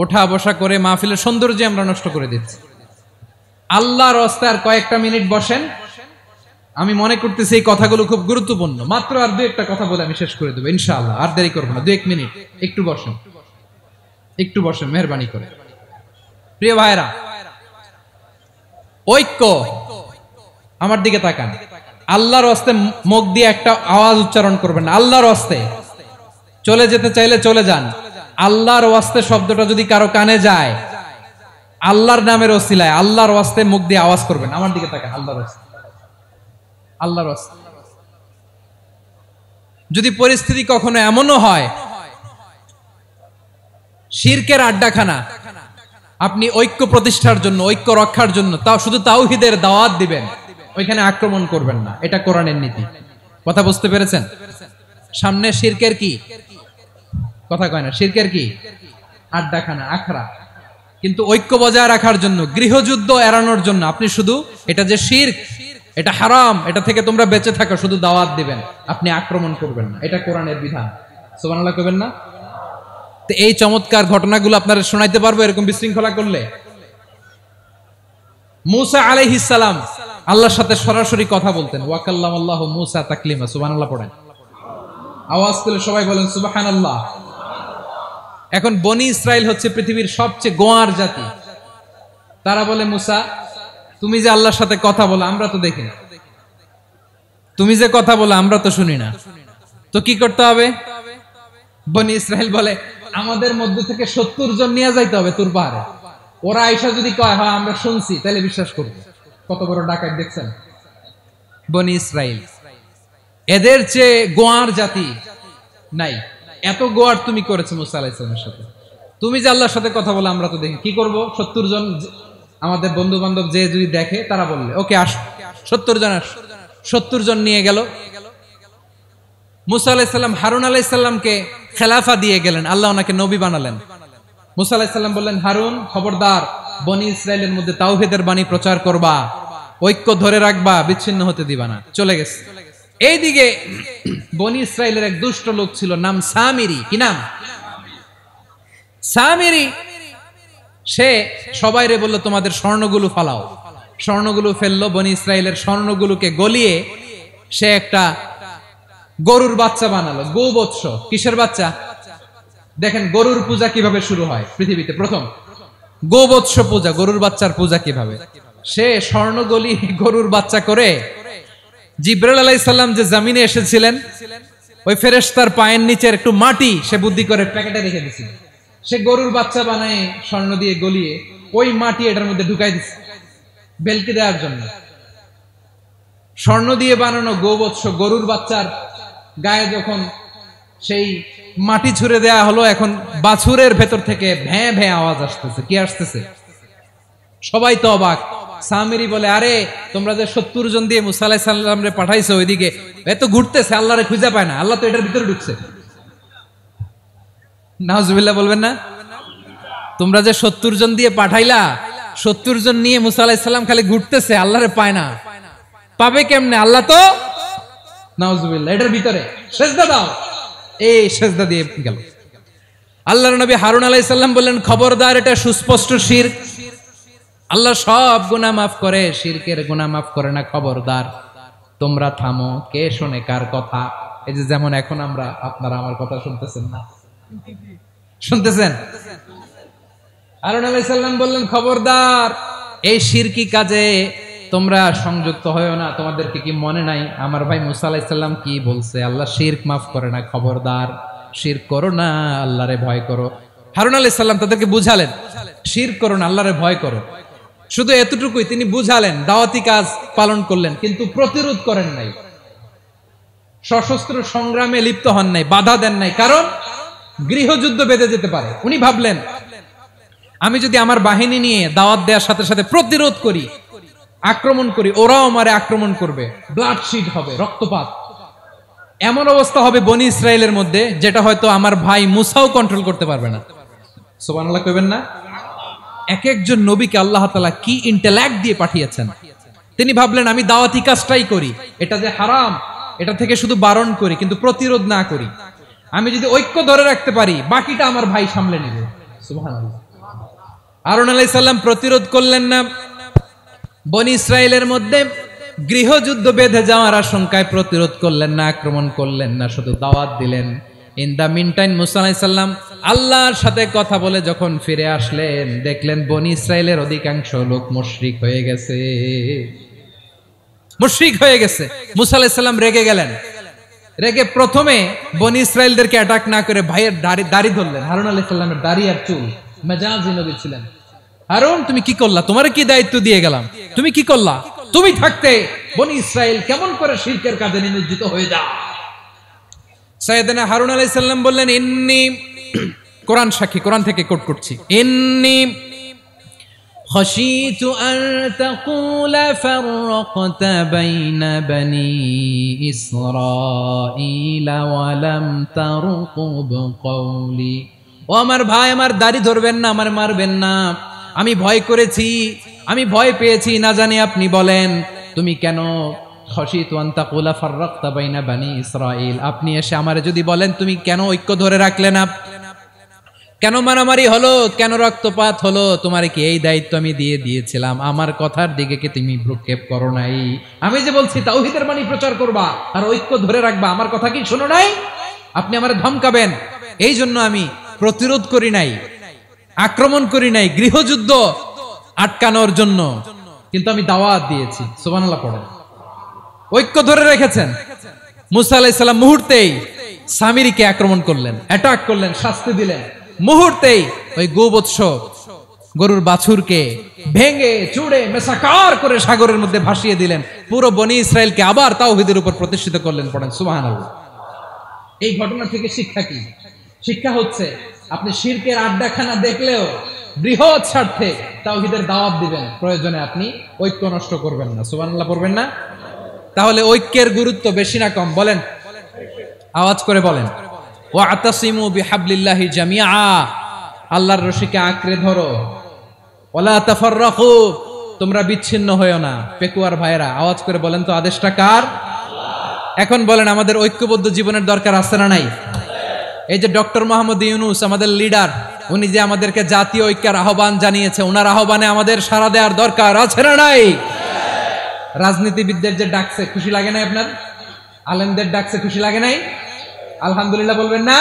ওঠা বসা করে মাহফিলের সৌন্দর্য আমরা নষ্ট করে দিচ্ছি। আল্লাহর রাস্তায় আর কয়েকটা মিনিট বসেন। আমি মনে করতেছি এই কথাগুলো খুব গুরুত্বপূর্ণ। মাত্র আর 2-1টা কথা বলে আমি শেষ করে দেবো ইনশাআল্লাহ, আর দেরি করবো না। 2-1 মিনিট একটু বসেন, একটু বসেন মেহরবানি করে। প্রিয় ভাইরা, ঐক্য, আমার দিকে তাকান। আল্লাহর রাস্তায় মুখ দিয়ে একটা আওয়াজ উচ্চারণ করবেন না। আল্লাহর রাস্তায় চলে যেতে চাইলে চলে যান। আল্লাহর রাস্তায় শব্দটা যদি কারো কানে যায়, আল্লাহর নামের ওসিলায় আল্লাহর রাস্তায় মুখ দিয়ে আওয়াজ করবেন। আমার দিকে তাকান। আল্লাহর রাস্তায়, আল্লাহর রাস্তায়। যদি পরিস্থিতি কখনো এমনও হয় শিরকের আড্ডাখানা, আপনি ঐক্য প্রতিষ্ঠার জন্য, ঐক্য রক্ষার জন্য তাও শুধু তাওহীদের দাওয়াত দিবেন, ওইখানে আক্রমণ করবেন না। এটা কোরআনের নীতি। কথা বুঝতে পেরেছেন? সামনে শিরকের কি কথা কয় না, শিরকের কি আড্ডাখানা, আখড়া। কিন্তু ঐক্য বজায় রাখার জন্য, গৃহযুদ্ধ এড়ানোর জন্য আপনি শুধু এটা যে শিরক, এটা হারাম, এটা থেকে তোমরা বেঁচে থাকো, শুধু দাওয়াত দিবেন, আপনি আক্রমণ করবেন না। এটা কোরআনের বিধান। সুবহানাল্লাহ কইবেন না? তো এই চমৎকার ঘটনাগুলো আপনারা শোনাইতে পারবো এরকম বিশৃঙ্খলা করলে। মূসা আলাইহিস সালাম আল্লাহর সাথে সরাসরি কথা বলতেন। ওয়া কাল্লামাল্লাহু মূসা তাকলিমা। সুবহানাল্লাহ পড়েন, আওয়াজ তুলে সবাই বলেন সুবহানাল্লাহ। এখন বনি ইসরাইল হচ্ছে পৃথিবীর সবচেয়ে গোয়ার জাতি। তারা বলে, মূসা তুমি যে আল্লাহর সাথে কথা বলো আমরা তো দেখি না, তুমি যে কথা বলো আমরা তো শুনি না, তো কি করতে হবে? বনি ইসরাইল বলে, আমাদের মধ্যে থেকে 70 জন নিয়ে যাইতে হবে তুর পাহাড়ে। ওরা আয়েশা যদি কয় হ্যাঁ আমরা শুনছি, তাহলে বিশ্বাস করবে। কত বড় ডাকাত দেখছেন বনি ইসরাইল। এদের চেয়ে গোয়ার জাতি নাই। এত গোয়ার তুমি করেছো মুসা আলাইহিস সালামের সাথে। তুমি যে আল্লাহর সাথে কথা বলে আমরা তো দেখি, কি করব? 70 জন আমাদের বন্ধু বান্ধব যে যদি দেখে, তারা বললে ওকে আস, 70 জন আস। 70 জন নিয়ে গেল। মুসা আলাইহিস সালাম হারুন আলাইহিস সালামকে খেলাফা দিয়ে গেলেন, আল্লাহ ওনাকে নবী বানালেন। মুসা আলাইহিস সালাম বললেন, হারুন খবরদার, বনি ইসরাইলের মধ্যে তাওহীদের বাণী প্রচার করবা, ঐক্য ধরে রাখবা, বিচ্ছিন্ন হতে দিবা না। চলে গেছে। এইদিকে বনি ইসরাইলের এক দুষ্ট লোক ছিল, নাম সামিরি। কি নাম? সামিরি। সে সবাইরে বলল, তোমাদের স্বর্ণগুলো ফালাও। স্বর্ণগুলো ফেললো। বনি ইসরাইলের স্বর্ণগুলোকে গলিয়ে সে একটা গরুর বাচ্চা বানালো। গোবৎস। কিসের বাচ্চা? দেখেন গরুর পূজা কিভাবে শুরু হয় পৃথিবীতে প্রথম। গোবৎস পূজা, গরুর বাচ্চার পূজা কিভাবে। সে স্বর্ণ গলি গরুর বাচ্চা করে জিবরাইল আলাইহিস সালাম যে জমিনে এসেছিলেন, ওই ফেরেশতার পায়ের নিচের একটু মাটি সে বুদ্ধি করে প্যাকেটে রেখে দিয়েছিল। সে গরুর বাচ্চা বানায় স্বর্ণ দিয়ে গলিয়ে ওই মাটি এটার মধ্যে ঢুকাই দিচ্ছে বেলকে দেওয়ার জন্য। স্বর্ণ দিয়ে বানানো গোবৎস গরুর বাচ্চার গায়ে যখন সেই মাটি ছুঁড়ে দেয়া হলো, এখন বাছুরের ভেতর থেকে ভ্যাঁ ভ্যাঁ আওয়াজ আসতেছে। কি আসতেছে? সবাই তো অবাক। সামিরি বলে, আরে তোমরা যে 70 জন দিয়ে মুসা আলাইহিস সালামরে পাঠাইছো ওইদিকে, এত ঘুরতেছে, আল্লাহরে খুঁজে পায় না, আল্লাহ তো এটার ভিতরে ঢুকছে। নাউজুবিল্লাহ বলবেন না? তোমরা যে 70 জন দিয়ে পাঠাইলা, 70 জন নিয়ে মুসা আলাইহিস সালাম খালি ঘুরতেছে, আল্লাহরে পায় না। পাবে কেমনে? আল্লাহ তো নাউজুবিল্লাহ এটার ভিতরে। সেজদা দাও। এই সেজদা দিয়ে গেল। আল্লাহর নবী হারুন আলাইহিস সালাম বললেন, খবরদার, এটা সুস্পষ্ট শিরক। আল্লাহ সব গুনাহ মাফ করে, শিরকের গুনাহ মাফ করে না। খবরদার, তোমরা থামো। কে শোনে কার কথা? এই যে যেমন এখন আমরা, আপনারা আমার কথা শুনতেছেন না? শুনতেছেন? হারুন আলাইহিস সালাম বললেন, খবরদার, এই শিরকি কাজে তোমরা সংযুক্ত হয়ো না। তোমাদেরকে কি মনে নাই আমার ভাই মুসা আলাইহিস সালাম কি বলছে? আল্লাহ শিরক মাফ করে না। খবরদার, শিরক করো না, আল্লাহরে ভয় করো। হারুন আলাইহিস সালাম তাদেরকে বুঝালেন, শিরক করো না, আল্লাহরে ভয় করো। শুধু এতটুকুই তিনি বুঝালেন, দাওয়াতি কাজ পালন করলেন, কিন্তু প্রতিরোধ করেন নাই, সশস্ত্র সংগ্রামে লিপ্ত হন নাই, বাধা দেন নাই। কারণ গৃহযুদ্ধ বেঁধে যেতে পারে। উনি ভাবলেন, আমি যদি আমার বাহিনী নিয়ে দাওয়াত দেওয়ার সাথে সাথে প্রতিরোধ করি, আক্রমণ করি, ওরাও আমারে আক্রমণ করবে, ব্লাডশিড হবে, রক্তপাত। এমন অবস্থা হবে বনি ইসরাইলের মধ্যে, যেটা হয়তো আমার ভাই মুসাও কন্ট্রোল করতে পারবে না। সুবহানাল্লাহ কইবেন না? এক একজন নবীকে আল্লাহ তাআলা কি ইন্টেলেক্ট দিয়ে পাঠিয়েছেন। তিনি ভাবলেন, আমি দাওয়াতি কাজটাই করি, এটা যে হারাম এটা থেকে শুধু বারণ করি, কিন্তু প্রতিরোধ না করি। আমি যদি ঐক্য ধরে রাখতে পারি, বাকিটা আমার ভাই সামলে নেবে। সুবহানাল্লাহ। হারুন আলাইহিস সালাম প্রতিরোধ করলেন না। বনি ইসরাইলের মধ্যে গৃহযুদ্ধ বেঁধে যাওয়ার আশঙ্কায় প্রতিরোধ করলেন না, আক্রমণ করলেন না, শুধু দাওয়াত দিলেন। ইন দা মিন টাইম মুসা আলাইহিস সালাম আল্লাহর সাথে কথা বলে যখন ফিরে আসলেন, দেখলেন বনি ইসরাইলের অধিকাংশ লোক মুশরিক হয়ে গেছে। মুশরিক হয়ে গেছে। মুসা আলাইহিস সালাম রেগে গেলেন। রেগে প্রথমে বনি ইসরাইলদেরকে অ্যাটাক না করে ভাইয়ের দাড়ি ধরলেন। হারুন আলাইহিস সালামের দাড়ি আর চুল। মেজাজি নবী ছিলেন। হারুন, তুমি কি করলা? তোমারে কি দায়িত্ব দিয়ে গেলাম? তুমি কি করলা? তুমি থাকতে বনি ইসরাইল কেমন করে শিরকের কাজে নিমজ্জিত হয়ে যায়? সাইয়েদনা হারুন আলাইহিস সালাম বললেন, ইন্নী, কোরআন সাক্ষী, কোরআন থেকে কোট করছি, ইন্নী خشيت أن تقول فرقت بين بني إسرائيل ولم ترقب قولي। ও আমার ভাই, আমার দাড়ি ধরবেন না, আমার মারবেন না। আমি ভয় করেছি, আমি ভয় পেয়েছি, না জানি আপনি বলেন তুমি কেন খশিতু আন তাকুলা ফাররাকতা বাইনা বানি ইসরাঈল, আপনি এসে আমারে যদি বলেন তুমি কেন ঐক্য ধরে রাখলে না, কেন মারামারি হলো, কেন রক্তপাত হলো, তোমার কি এই দায়িত্ব আমি দিয়ে দিয়েছিলাম? আমার কথার দিকে কি তুমি ভ্রুক্ষেপ করো নাই? আমি যে বলছি তাওহীদের বাণী প্রচার করবা আর ঐক্য ধরে রাখবা, আমার কথা কি শোনো নাই? আপনি আমারে ধমকাবেন, এই জন্য আমি প্রতিরোধ করি নাই, আক্রমণ করি নাই, গৃহযুদ্ধ আটকানোর জন্য, কিন্তু আমি দাওয়াত দিয়েছি। সুবহানাল্লাহ পড়েন। ঐক্য ধরে রেখেছেন। মুসা আলাইহিস সালাম মুহূর্তেই সামিরীকে আক্রমণ করলেন, অ্যাটাক করলেন, শাস্তি দিলেন। মুহূর্তেই ওই গোবৎস গরুর বাছুরকে ভেঙে চুড়ে মেসাকার করে সাগরের মধ্যে ভাসিয়ে দিলেন। পুরো বনি ইসরায়েলকে আবার তাওহীদের উপর প্রতিষ্ঠিত করলেন। পড়েন সুবহানাল্লাহ। এই ঘটনা থেকে শিক্ষা কি? শিক্ষা হচ্ছে আপনি শিরকের আড্ডাখানা দেখলেও বৃহৎ স্বার্থে তাওহীদের দাওয়াত দিবেন, প্রয়োজনে আপনি ঐক্য নষ্ট করবেন না। সুবহানাল্লাহ পড়বেন না? তাহলে ঐক্যের গুরুত্ব বেশি না কম? বলেন, আওয়াজ করে বলেন। ওয়াতাসিমু বিহাবলিল্লাহি জামিআ, আল্লাহর রশিকে আঁকড়ে ধরো। ওয়ালা তাফাররাকু, তোমরা বিচ্ছিন্ন হয়ো না। পেকুয়ার ভাইরা আওয়াজ করে বলেন তো, আদেশটা কার? এখন বলেন, আমাদের ঐক্যবদ্ধ জীবনের দরকার আছে না নাই? এই যে ডক্টর মোহাম্মদ ইউনূস আমাদের লিডার, উনি যে আমাদেরকে জাতীয় ঐক্যের আহ্বান জানিয়েছে, ওনার আহ্বানে আমাদের সাড়া দেওয়ার দরকার আছে না নাই? রাজনীতিবিদদের যে ডাকছে, খুশি লাগে নাই আপনার? আলেমদের ডাকছে, খুশি লাগে নাই? আলহামদুলিল্লাহ বলবেন না?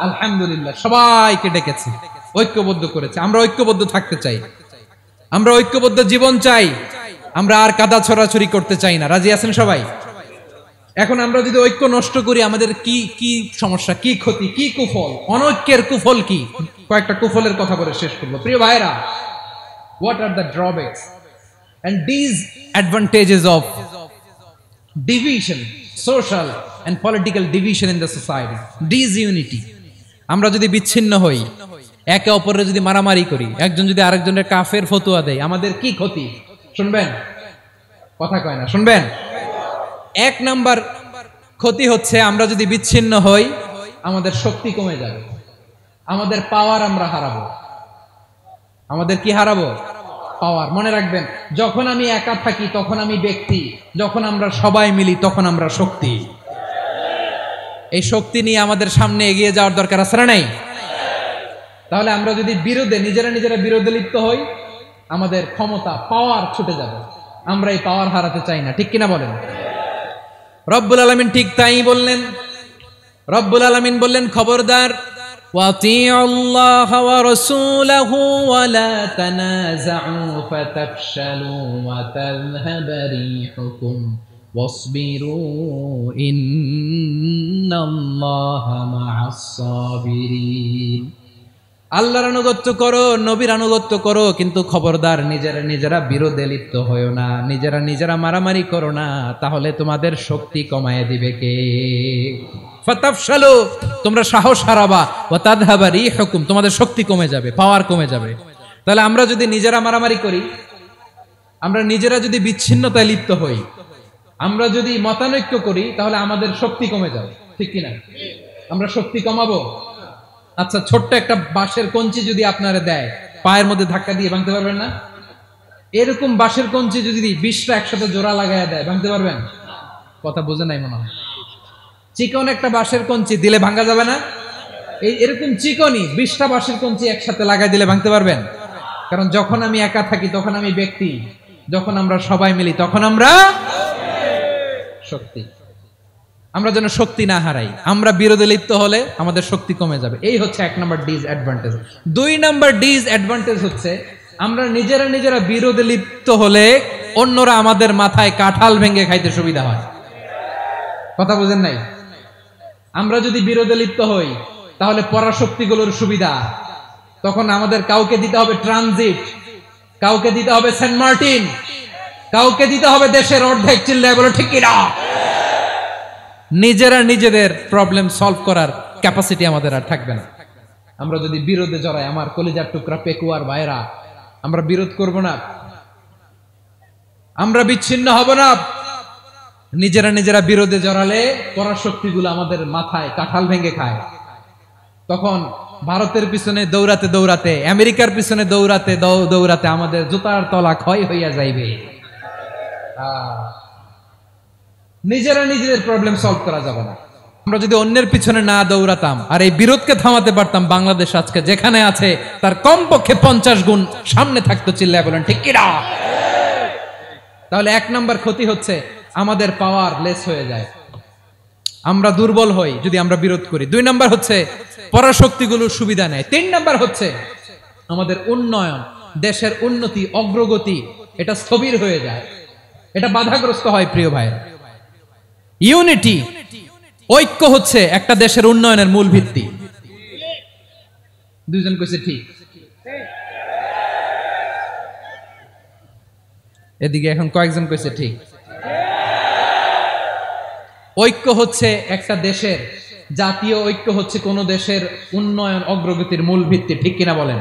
আলহামদুলিল্লাহ। সবাইকে ডেকেছে, ঐক্যবদ্ধ করেছে। আমরা ঐক্যবদ্ধ থাকতে চাই, আমরা ঐক্যবদ্ধ জীবন চাই, আমরা আর কাদা ছড়াছড়ি করতে চাই না। রাজি আছেন সবাই? এখন আমরা যদি ঐক্য নষ্ট করি, আমাদের কি কি সমস্যা, কি ক্ষতি, কি কুফল? অনৈক্যের কুফল কি? কয়েকটা কুফলের কথা বলে শেষ করবো। প্রিয় ভাইরা, what are the drawbacks and disadvantages of division, social and political division in the society? Disunity. আমরা যদি বিচ্ছিন্ন হই, একে অপরের যদি মারামারি করি, একজন যদি আরেকজনের কাফের ফতোয়া দেয়, আমাদের কি ক্ষতি? শুনবেন? কথা কয় না, শুনবেন? এক নাম্বার ক্ষতি হচ্ছে, আমরা যদি বিচ্ছিন্ন হই, আমাদের শক্তি কমে যাবে, আমাদের পাওয়ার আমরা হারাবো। আমাদের কি হারাবো? পাওয়ার। মনে রাখবেন, যখন আমি একা থাকি তখন আমি ব্যক্তি, যখন আমরা সবাই মিলি তখন আমরা শক্তি। এই শক্তি নিয়ে আমাদের সামনে এগিয়ে যাওয়ার দরকার আছে না নাই? তাহলে আমরা যদি নিজেরা বিরোধে লিপ্ত হই, আমাদের ক্ষমতা, পাওয়ার ছুটে যাবে। আমরা এই পাওয়ার হারাতে চাই না, ঠিক কিনা বলেন? রব্বুল আলামিন ঠিক তাই বললেন। রব্বুল আলামিন বললেন, খবরদার, ওয়াতিউল্লাহ ওয়া রাসূলাহু ওয়া লা তানাযাউ ফাতাফশালু ওয়া তাযহাবা রিহুকুম ওয়াসবিরু ইন্নাল্লাহা মা'আস সাবিরিন। আল্লাহর আনুগত্য করো, নবীর আনুগত্য করো, কিন্তু খবরদার নিজেরা বিরোধে লিপ্ত হয়ো না, নিজেরা মারামারি করো না, তাহলে তোমাদের শক্তি কমায় দিবে কে? ফাতাফশালু, তোমরা সাহস হারাবা, ওয়া তাযহাবা রিহুকুম, তোমাদের শক্তি কমে যাবে, পাওয়ার কমে যাবে। তাহলে আমরা যদি নিজেরা মারামারি করি, আমরা নিজেরা যদি বিচ্ছিন্নতায় লিপ্ত হই, আমরা যদি মতানৈক্য করি, তাহলে আমাদের শক্তি কমে যাবে, ঠিক কিনা? আমরা শক্তি কমাবো। আচ্ছা, ছোট্ট একটা বাঁশের কঞ্চি যদি আপনারা দেয়, পায়ের মধ্যে ধাক্কা দিয়ে ভাঙতে পারবেন না? এরকম বাঁশের কঞ্চি যদি 20টা একসাথে জোড়া লাগায় দেয়, ভাঙতে পারবেন? কথা বোঝে নাই মনে হয়। চিকন একটা বাঁশের কঞ্চি দিলে ভাঙা যাবে না? এরকম চিকনই 20টা বাঁশের কঞ্চি একসাথে লাগাই দিলে ভাঙতে পারবেন? কারণ যখন আমি একা থাকি তখন আমি ব্যক্তি, যখন আমরা সবাই মিলি তখন আমরা শক্তি। আমরা যেন শক্তি না হারাই। আমরা বিরোধে লিপ্ত হলে আমাদের শক্তি কমে যাবে। এই হচ্ছে 1 নাম্বার ডিসঅ্যাডভান্টেজ। 2 নাম্বার ডিসঅ্যাডভান্টেজ হচ্ছে, আমরা নিজেরা বিরোধে লিপ্ত হলে অন্যরা আমাদের মাথায় কাঁঠাল ভেঙে খাইতে সুবিধা হয়। কথা বুঝেন নাই? আমরা যদি বিরোধে লিপ্ত হই, তাহলে পরাশক্তিগুলোর সুবিধা, তখন আমাদের কাউকে দিতে হবে ট্রানজিট, কাউকে দিতে হবে সেন্ট মার্টিন, কাউকে দিতে হবে দেশের অর্ধেক। চিল্লায় বলো ঠিক কিনা? নিজেদের প্রবলেম সলভ করার ক্যাপাসিটি আমাদের আর থাকবে না আমরা যদি বিরোধে জড়াই। আমার কলিজার টুকরা পেকুয়ার ভাইরা, আমরা বিরোধ করব না, আমরা বিচ্ছিন্ন হব না। নিজেরা নিজেরা বিরোধে জড়ালে পরাশক্তিগুলো আমাদের মাথায় কাঁঠাল ভেঙে খায়। তখন ভারতের পিছনে দৌড়াতে দৌড়াতে, আমেরিকার পিছনে দৌড়াতে দৌড়াতে আমাদের জুতার তলা ক্ষয় হইয়া যাইবে। নিজেরা নিজেদের প্রবলেম সলভ করা যাবে না। আমরা যদি অন্যের পিছনে না দৌড়াতাম আর এই বিরোধকে থামাতে পারতাম, বাংলাদেশ আজকে যেখানে আছে তার কমপক্ষে 50 গুণ সামনে থাকতো। চিল্লায় বলেন ঠিক কিনা? তাহলে 1 নাম্বার ক্ষতি হচ্ছে আমাদের পাওয়ার লেস হয়ে যায়, আমরা দুর্বল হই যদি আমরা বিরোধ করি। 2 নাম্বার হচ্ছে পরাশক্তিগুলো সুবিধা নেয়। 3 নাম্বার হচ্ছে আমাদের উন্নয়ন, দেশের উন্নতি, অগ্রগতি এটা স্থবির হয়ে যায়, এটা বাধাগ্রস্ত হয়। প্রিয় ভাইরা, ইউনিটি, ঐক্য হচ্ছে একটা দেশের উন্নয়নের মূল ভিত্তি। 2 জন কইছে ঠিক। এদিকে এখন কয়েকজন কইছে ঠিক। ঐক্য হচ্ছে একটা দেশের, জাতীয় ঐক্য হচ্ছে কোন দেশের উন্নয়ন অগ্রগতির মূল ভিত্তি। ঠিক কিনা বলেন?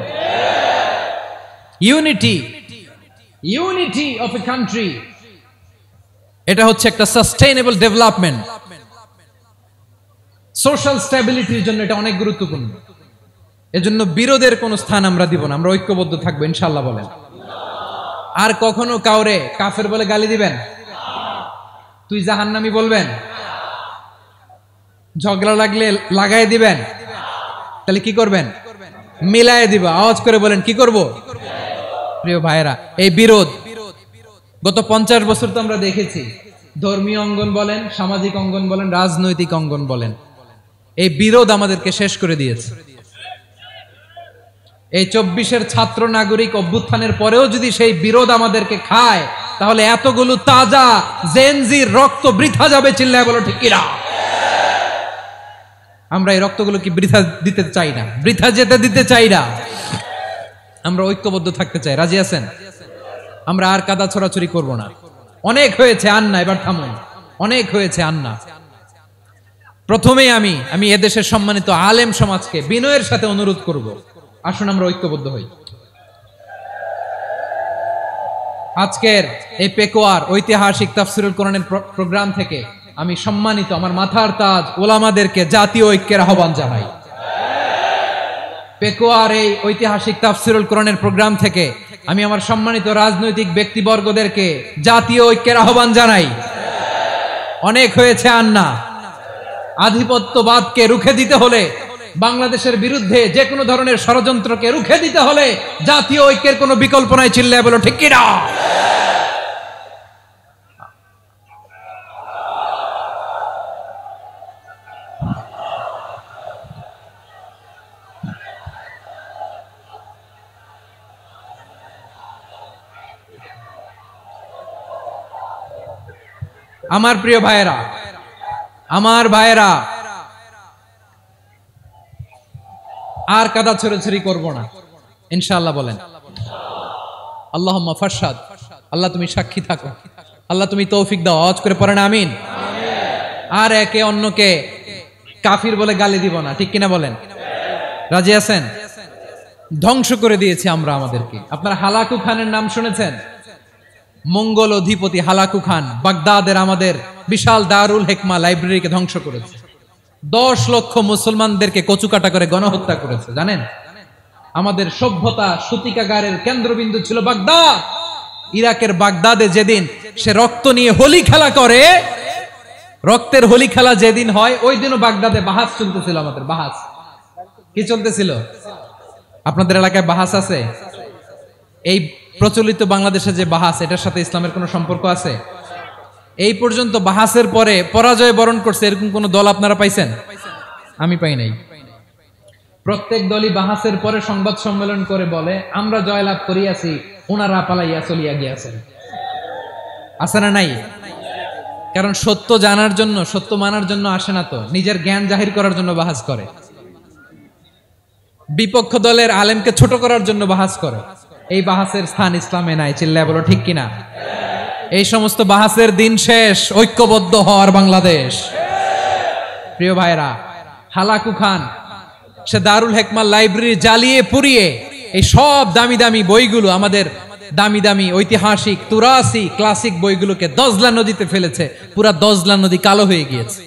Unity, unity of a country, এটা হচ্ছে একটা সাস্টেইনেবল ডেভেলপমেন্ট, সোশ্যাল স্ট্যাবিলিটির জন্য এটা অনেক গুরুত্বপূর্ণ। এজন্য বিরোধের কোনো স্থান আমরা দিব না, আমরা ঐক্যবদ্ধ থাকবো ইনশাআল্লাহ। বলেন। আর কখনো কাউরে কাফের বলে গালি দিবেন? তুই জাহান্নামী বলবেন? ঝগড়া লাগলে লাগাই দিবেন? তাহলে কি করবেন? মিলায়ে দিব। আওয়াজ করে বলেন কি করব? প্রিয় ভাইরা, এই বিরোধ গত 50 বছর তো আমরা দেখেছি। ধর্মীয় অঙ্গন বলেন, সামাজিক অঙ্গন বলেন, রাজনৈতিক অঙ্গন বলেন, এই বিরোধ আমাদেরকে শেষ করে দিয়েছে। এই 24-এর ছাত্র নাগরিক অভ্যুত্থানের পরেও যদি সেই বিরোধ আমাদেরকে খায়, তাহলে এতগুলো তাজা জেনজির রক্ত বৃথা যাবে। চিল্লায় বলো ঠিক কিনা? আমরা এই রক্তগুলো কি বৃথা দিতে চাই না, বৃথা যেতে দিতে চাই না। আমরা ঐক্যবদ্ধ থাকতে চাই। রাজি আছেন? আমরা আর কাদা ছড়াছড়ি করব না। অনেক হয়েছে আন্না, এবার থামুন। অনেক হয়েছে আন্না। প্রথমেই আমি এদেশের সম্মানিত আলেম সমাজকে বিনয়ের সাথে অনুরোধ করব, আসুন আমরা ঐক্যবদ্ধ হই। আজকের এই পেকুয়ার ঐতিহাসিক তাফসীরুল কোরআনের প্রোগ্রাম থেকে আমি সম্মানিত আমার মাথার তাজ ওলামাদেরকে জাতীয় ঐক্যের আহ্বান জানাই। পেকুয়ার এই ঐতিহাসিক তাফসীরুল কোরআনের প্রোগ্রাম থেকে আমি আমার সম্মানিত রাজনৈতিক ব্যক্তিবর্গদেরকে জাতীয় ঐক্যের আহ্বান জানাই। অনেক হয়েছে আন্না। আধিপত্যবাদকে রুখে দিতে হলে, বাংলাদেশের বিরুদ্ধে যে কোনো ধরনের ষড়যন্ত্রকে রুখে দিতে হলে জাতীয় ঐক্যের কোনো বিকল্প নাই। চিল্লায় বলো ঠিক কিনা? আমার প্রিয় ভাইয়েরা, আমার ভাইয়েরা, আর কাদা ছড়াছড়ি করব না ইনশাআল্লাহ। বলেন আল্লাহুম্মা ফারশাদ। আল্লাহ তুমি সাক্ষী থাকো, আল্লাহ তুমি তৌফিক দাও। আওয়াজ করে পড়েন আমিন। আর একে অন্যকে কাফির বলে গালি দিব না। ঠিক কিনা বলেন? রাজি আছেন? ধ্বংস করে দিয়েছি আমরা আমাদেরকে। আপনারা হালাকু খানের নাম শুনেছেন? মঙ্গল অধিপতি হালাকু খান বাগদাদের আমাদের বিশাল দারুল হিকমা লাইব্রেরিকে ধ্বংস করেছে। 10 লক্ষ মুসলমানদেরকে কচুকাটা করে গণহত্যা করেছে। জানেন, আমাদের সভ্যতা সূতিকাগারের কেন্দ্রবিন্দু ছিল বাগদাদ। ইরাকের বাগদাদে যেদিন সে রক্ত নিয়ে হোলি খেলা করে, রক্তের হোলি খেলা যেদিন হয়, ওই দিনও বাগদাদে বাহাস চলতেছিল। আমাদের বাহাস কি চলতেছিল? আপনাদের এলাকায় বাহাস আছে? এই প্রচলিত বাংলাদেশে যে বাহাস, এটার সাথে ইসলামের কোনো সম্পর্ক আছে? এই পর্যন্ত বাহাসের পরে পরাজয় বরণ করছে এরকম কোন দল আপনারা পাইছেন? আমি পাই নাই। প্রত্যেক দলই বাহাসের পরে সংবাদ সম্মেলন করে বলে আমরা জয়লাভ করিয়াছি, ওনারা পালাইয়া চলিয়া গিয়াছেন। আছে না নাই? কারণ সত্য জানার জন্য, সত্য মানার জন্য আসে না, তো নিজের জ্ঞান জাহির করার জন্য বাহাস করে। বিপক্ষ দলের আলেমকে ছোট করার জন্য বাহাস করে। এই বাহাসের স্থান ইসলামে নাই। চিল্লায় বলো ঠিক কিনা? এই সমস্ত বাহাসের দিন শেষ। ঐক্যবদ্ধ হওয়ার বাংলাদেশ। প্রিয় ভাইরা, হালাকু খান সে দারুল হিকমা লাইব্রেরি জ্বালিয়ে পুড়িয়ে এই সব দামি দামি বইগুলো, আমাদের দামি দামি ঐতিহাসিক তুরাসি ক্লাসিক বইগুলোকে দজলা নদীতে ফেলেছে। পুরা দজলা নদী কালো হয়ে গিয়েছে।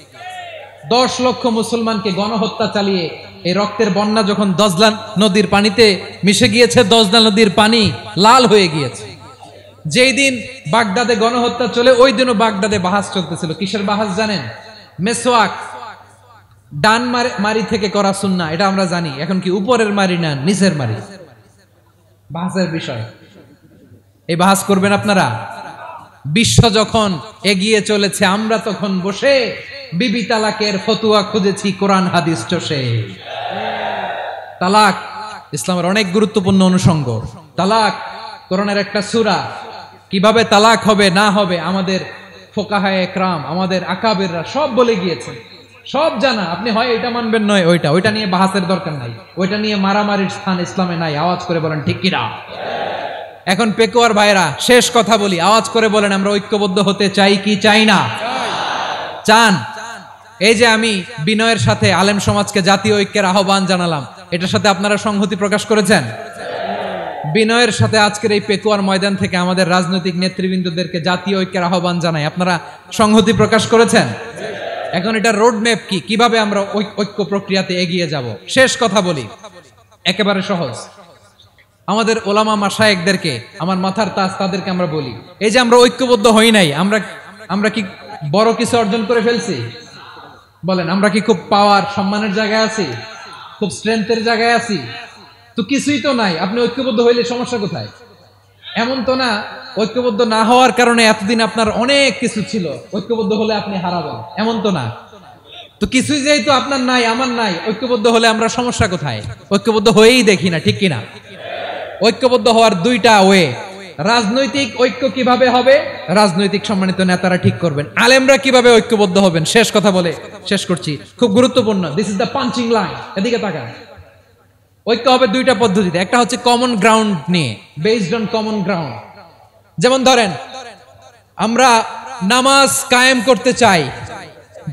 10 লক্ষ মুসলমানকে গণহত্যা চালিয়ে এই রক্তের বন্যা যখন দজলা নদীর পানিতে মিশে গিয়েছে, দজলা নদীর পানি লাল হয়ে গিয়েছে। যেই দিন বাগদাদে গণহত্যা চলে, ওই দিনও বাগদাদে বাহাস চলতেছিল। কিসের বাহাস জানেন? মেসওয়াক, ডান মারি থেকে করা সুন্নাহ, এটা আমরা জানি। এখন কি উপরের মারি না নিচের মারি? বাহাসের বিষয়। এই বাহাস করবেন আপনারা? বিশ্ব যখন এগিয়ে চলেছে, আমরা তখন বসে বিবি তালাকের ফতুয়া খুঁজেছি কোরআন হাদিস চষে। তালাক ইসলামের অনেক গুরুত্বপূর্ণ অনুষঙ্গ। তালাক কোরআনের একটা সূরা। কিভাবে তালাক হবে না হবে আমাদের ফোকাহায়ে একরাম, আমাদের আকাবেররা সব বলে গিয়েছে, সব জানা। আপনি হয় এটা মানবেন, নয় ওইটা নিয়ে বাহাসের দরকার নাই, ওইটা নিয়ে মারামারির স্থান ইসলামে নাই। আওয়াজ করে বলেন ঠিক কিনা? এখন পেকুয়ার ভাইরা, শেষ কথা বলি, আওয়াজ করে বলেন আমরা ঐক্যবদ্ধ হতে চাই কি চাই না? চান? এই যে আমি বিনয়ের সাথে আলেম সমাজকে জাতীয় ঐক্যের আহ্বান জানালাম, এটার সাথে আপনারা সংহতি প্রকাশ করেছেন? বিনয়ের সাথে আজকের এই পেকুয়ার ময়দান থেকে আমাদের রাজনৈতিক নেতৃবৃন্দদেরকে জাতীয় ঐক্যের আহ্বান জানাই, আপনারা সংহতি প্রকাশ করেছেন? এখন এটা রোড ম্যাপ কি, কিভাবে আমরা ঐক্য প্রক্রিয়াতে এগিয়ে যাব? শেষ কথা বলি, একেবারে সহজ। আমাদের ওলামা মাশায়েখদেরকে, আমার মাথার তাজ, তাদেরকে আমরা বলি, এই যে আমরা ঐক্যবদ্ধ হই নাই, আমরা কি বড় কিছু অর্জন করে ফেলছি? বলেন, আমরা কি খুব পাওয়ার সম্মানের জায়গায় আছি? খুব স্ট্রেংথের জায়গায় আছি? তো কিছুই তো নাই। আপনি ঐক্যবদ্ধ হইলে সমস্যা কোথায়? এমন তো না ঐক্যবদ্ধ না হওয়ার কারণে এতদিন আপনার অনেক কিছু ছিল, ঐক্যবদ্ধ হলে আপনি হারাবেন, এমন তো না। তো কিছুই যেহেতু আপনার নাই, আমার নাই, ঐক্যবদ্ধ হলে আমরা সমস্যা কোথায়? ঐক্যবদ্ধ হয়েই দেখি না, ঠিক কিনা? ঐক্যবদ্ধ হওয়ার দুইটা ওয়ে। রাজনৈতিক ঐক্য কিভাবে হবে? রাজনৈতিক সম্মানিত নেতারা ঠিক করবেন। আলেমরা কিভাবে ঐক্যবদ্ধ হবেন? শেষ কথা বলে শেষ করছি, খুব গুরুত্বপূর্ণ। This is the punching line. এদিকে তাকান। ঐক্য হবে দুইটা পদ্ধতিতে। একটা হচ্ছে কমন গ্রাউন্ড নিয়ে, বেসড অন কমন গ্রাউন্ড। যেমন ধরেন, আমরা নামাজ কায়েম করতে চাই,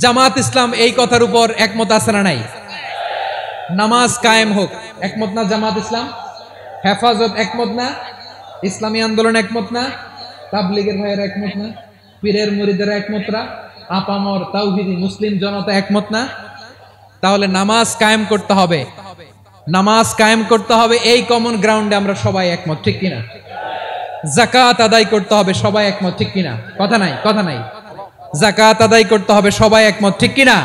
জামাত ইসলাম এই কথার উপর একমত আছে না নাই? নামাজ কায়েম হোক, একমত না জামাত ইসলাম? হেফাজত একমত না? ইসলামী আন্দোলন একমত না? তাবলীগের ভাইয়েরা একমত না? পীরের মুরিদেরা একমত না? আপামর তাওহীদি মুসলিম জনতা একমত না? তাহলে নামাজ কায়েম করতে হবে, নামাজ কায়েম করতে হবে এই কমন গ্রাউন্ডে আমরা সবাই একমত, ঠিক কিনা? যাকাত আদায় করতে হবে, সবাই একমত, ঠিক কিনা? কথা নাই, কথা নাই। যাকাত আদায় করতে হবে, সবাই একমত, ঠিক কিনা?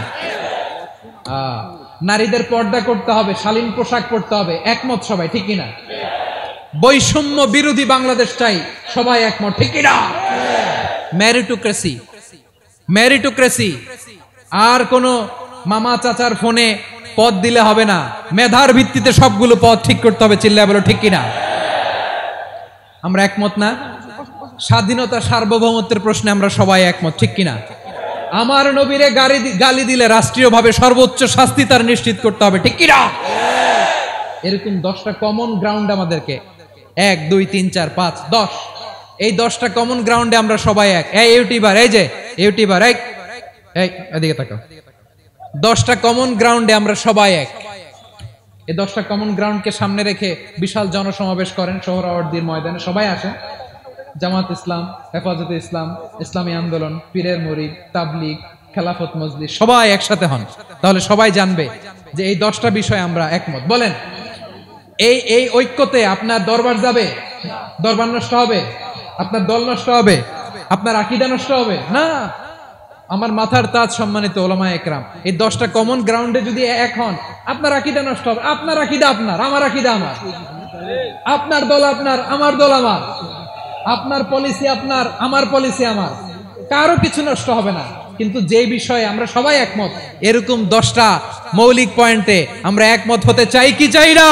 নারীদের পর্দা করতে হবে, শালীন পোশাক পরতে হবে, একমত সবাই, ঠিক কিনা? বৈষম্য বিরোধী বাংলাদেশ চাই, সবাই একমত, ঠিক কিনা? Meritocracy, meritocracy. আর কোন মামা চাচার ফোনে পদ দিলে হবে না, মেধার ভিত্তিতে সবগুলো পদ ঠিক করতে হবে। চিল্লায় বলো ঠিক কিনা? আমরা একমত না? স্বাধীনতা সার্বভৌমত্বের প্রশ্নে আমরা সবাই একমত, ঠিক কিনা? আমার নবীরে গালি দিলে রাষ্ট্রীয়ভাবে সর্বোচ্চ শাস্তি তার নিশ্চিত করতে হবে, ঠিক কিনা? এরকম 10টা কমন গ্রাউন্ড আমাদেরকে, 1 2 3 4 5 10, এই 10টা কমন গ্রাউন্ডে আমরা সবাই এক। এই ইউটিউবার, এই যে ইউটিউবার, এই এদিকে তাকাও। 10টা কমন গ্রাউন্ডে আমরা সবাই এক। এই 10টা কমন গ্রাউন্ডকে সামনে রেখে বিশাল জনসমাবেশ করেন সোহরাওয়ার্দীর ময়দানে, সবাই আসেন। জামাত ইসলাম, হেফাজতে ইসলাম, ইসলামী আন্দোলন, পীরের মুরিদ, তাবলীগ, খেলাফত মজলিস, সবাই একসাথে হন। তাহলে সবাই জানবে যে এই 10টা বিষয়ে আমরা একমত। বলেন, এই ঐক্যতে আপনার দরবার যাবে? দরবার নষ্ট হবে? আপনার দল নষ্ট হবে? আপনার আকীদা নষ্ট হবে না? আমার মাথার তাজ সম্মানিত ওলামায়ে একরাম, এই 10টা কমন গ্রাউন্ডে যদি এক হন, আপনার আকীদা নষ্ট হবে? আপনার আকীদা আপনার, আমার আকীদা আমার, আপনার দল আপনার, আমার দল আমার, আপনার পলিসি আপনার, আমার পলিসি আমার, কারো কিছু নষ্ট হবে না। কিন্তু যে বিষয়ে আমরা সবাই একমত, এরকম 10টা মৌলিক পয়েন্টে আমরা একমত হতে চাই কি চাই না?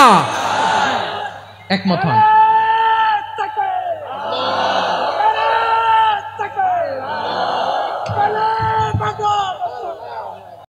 একমত হন।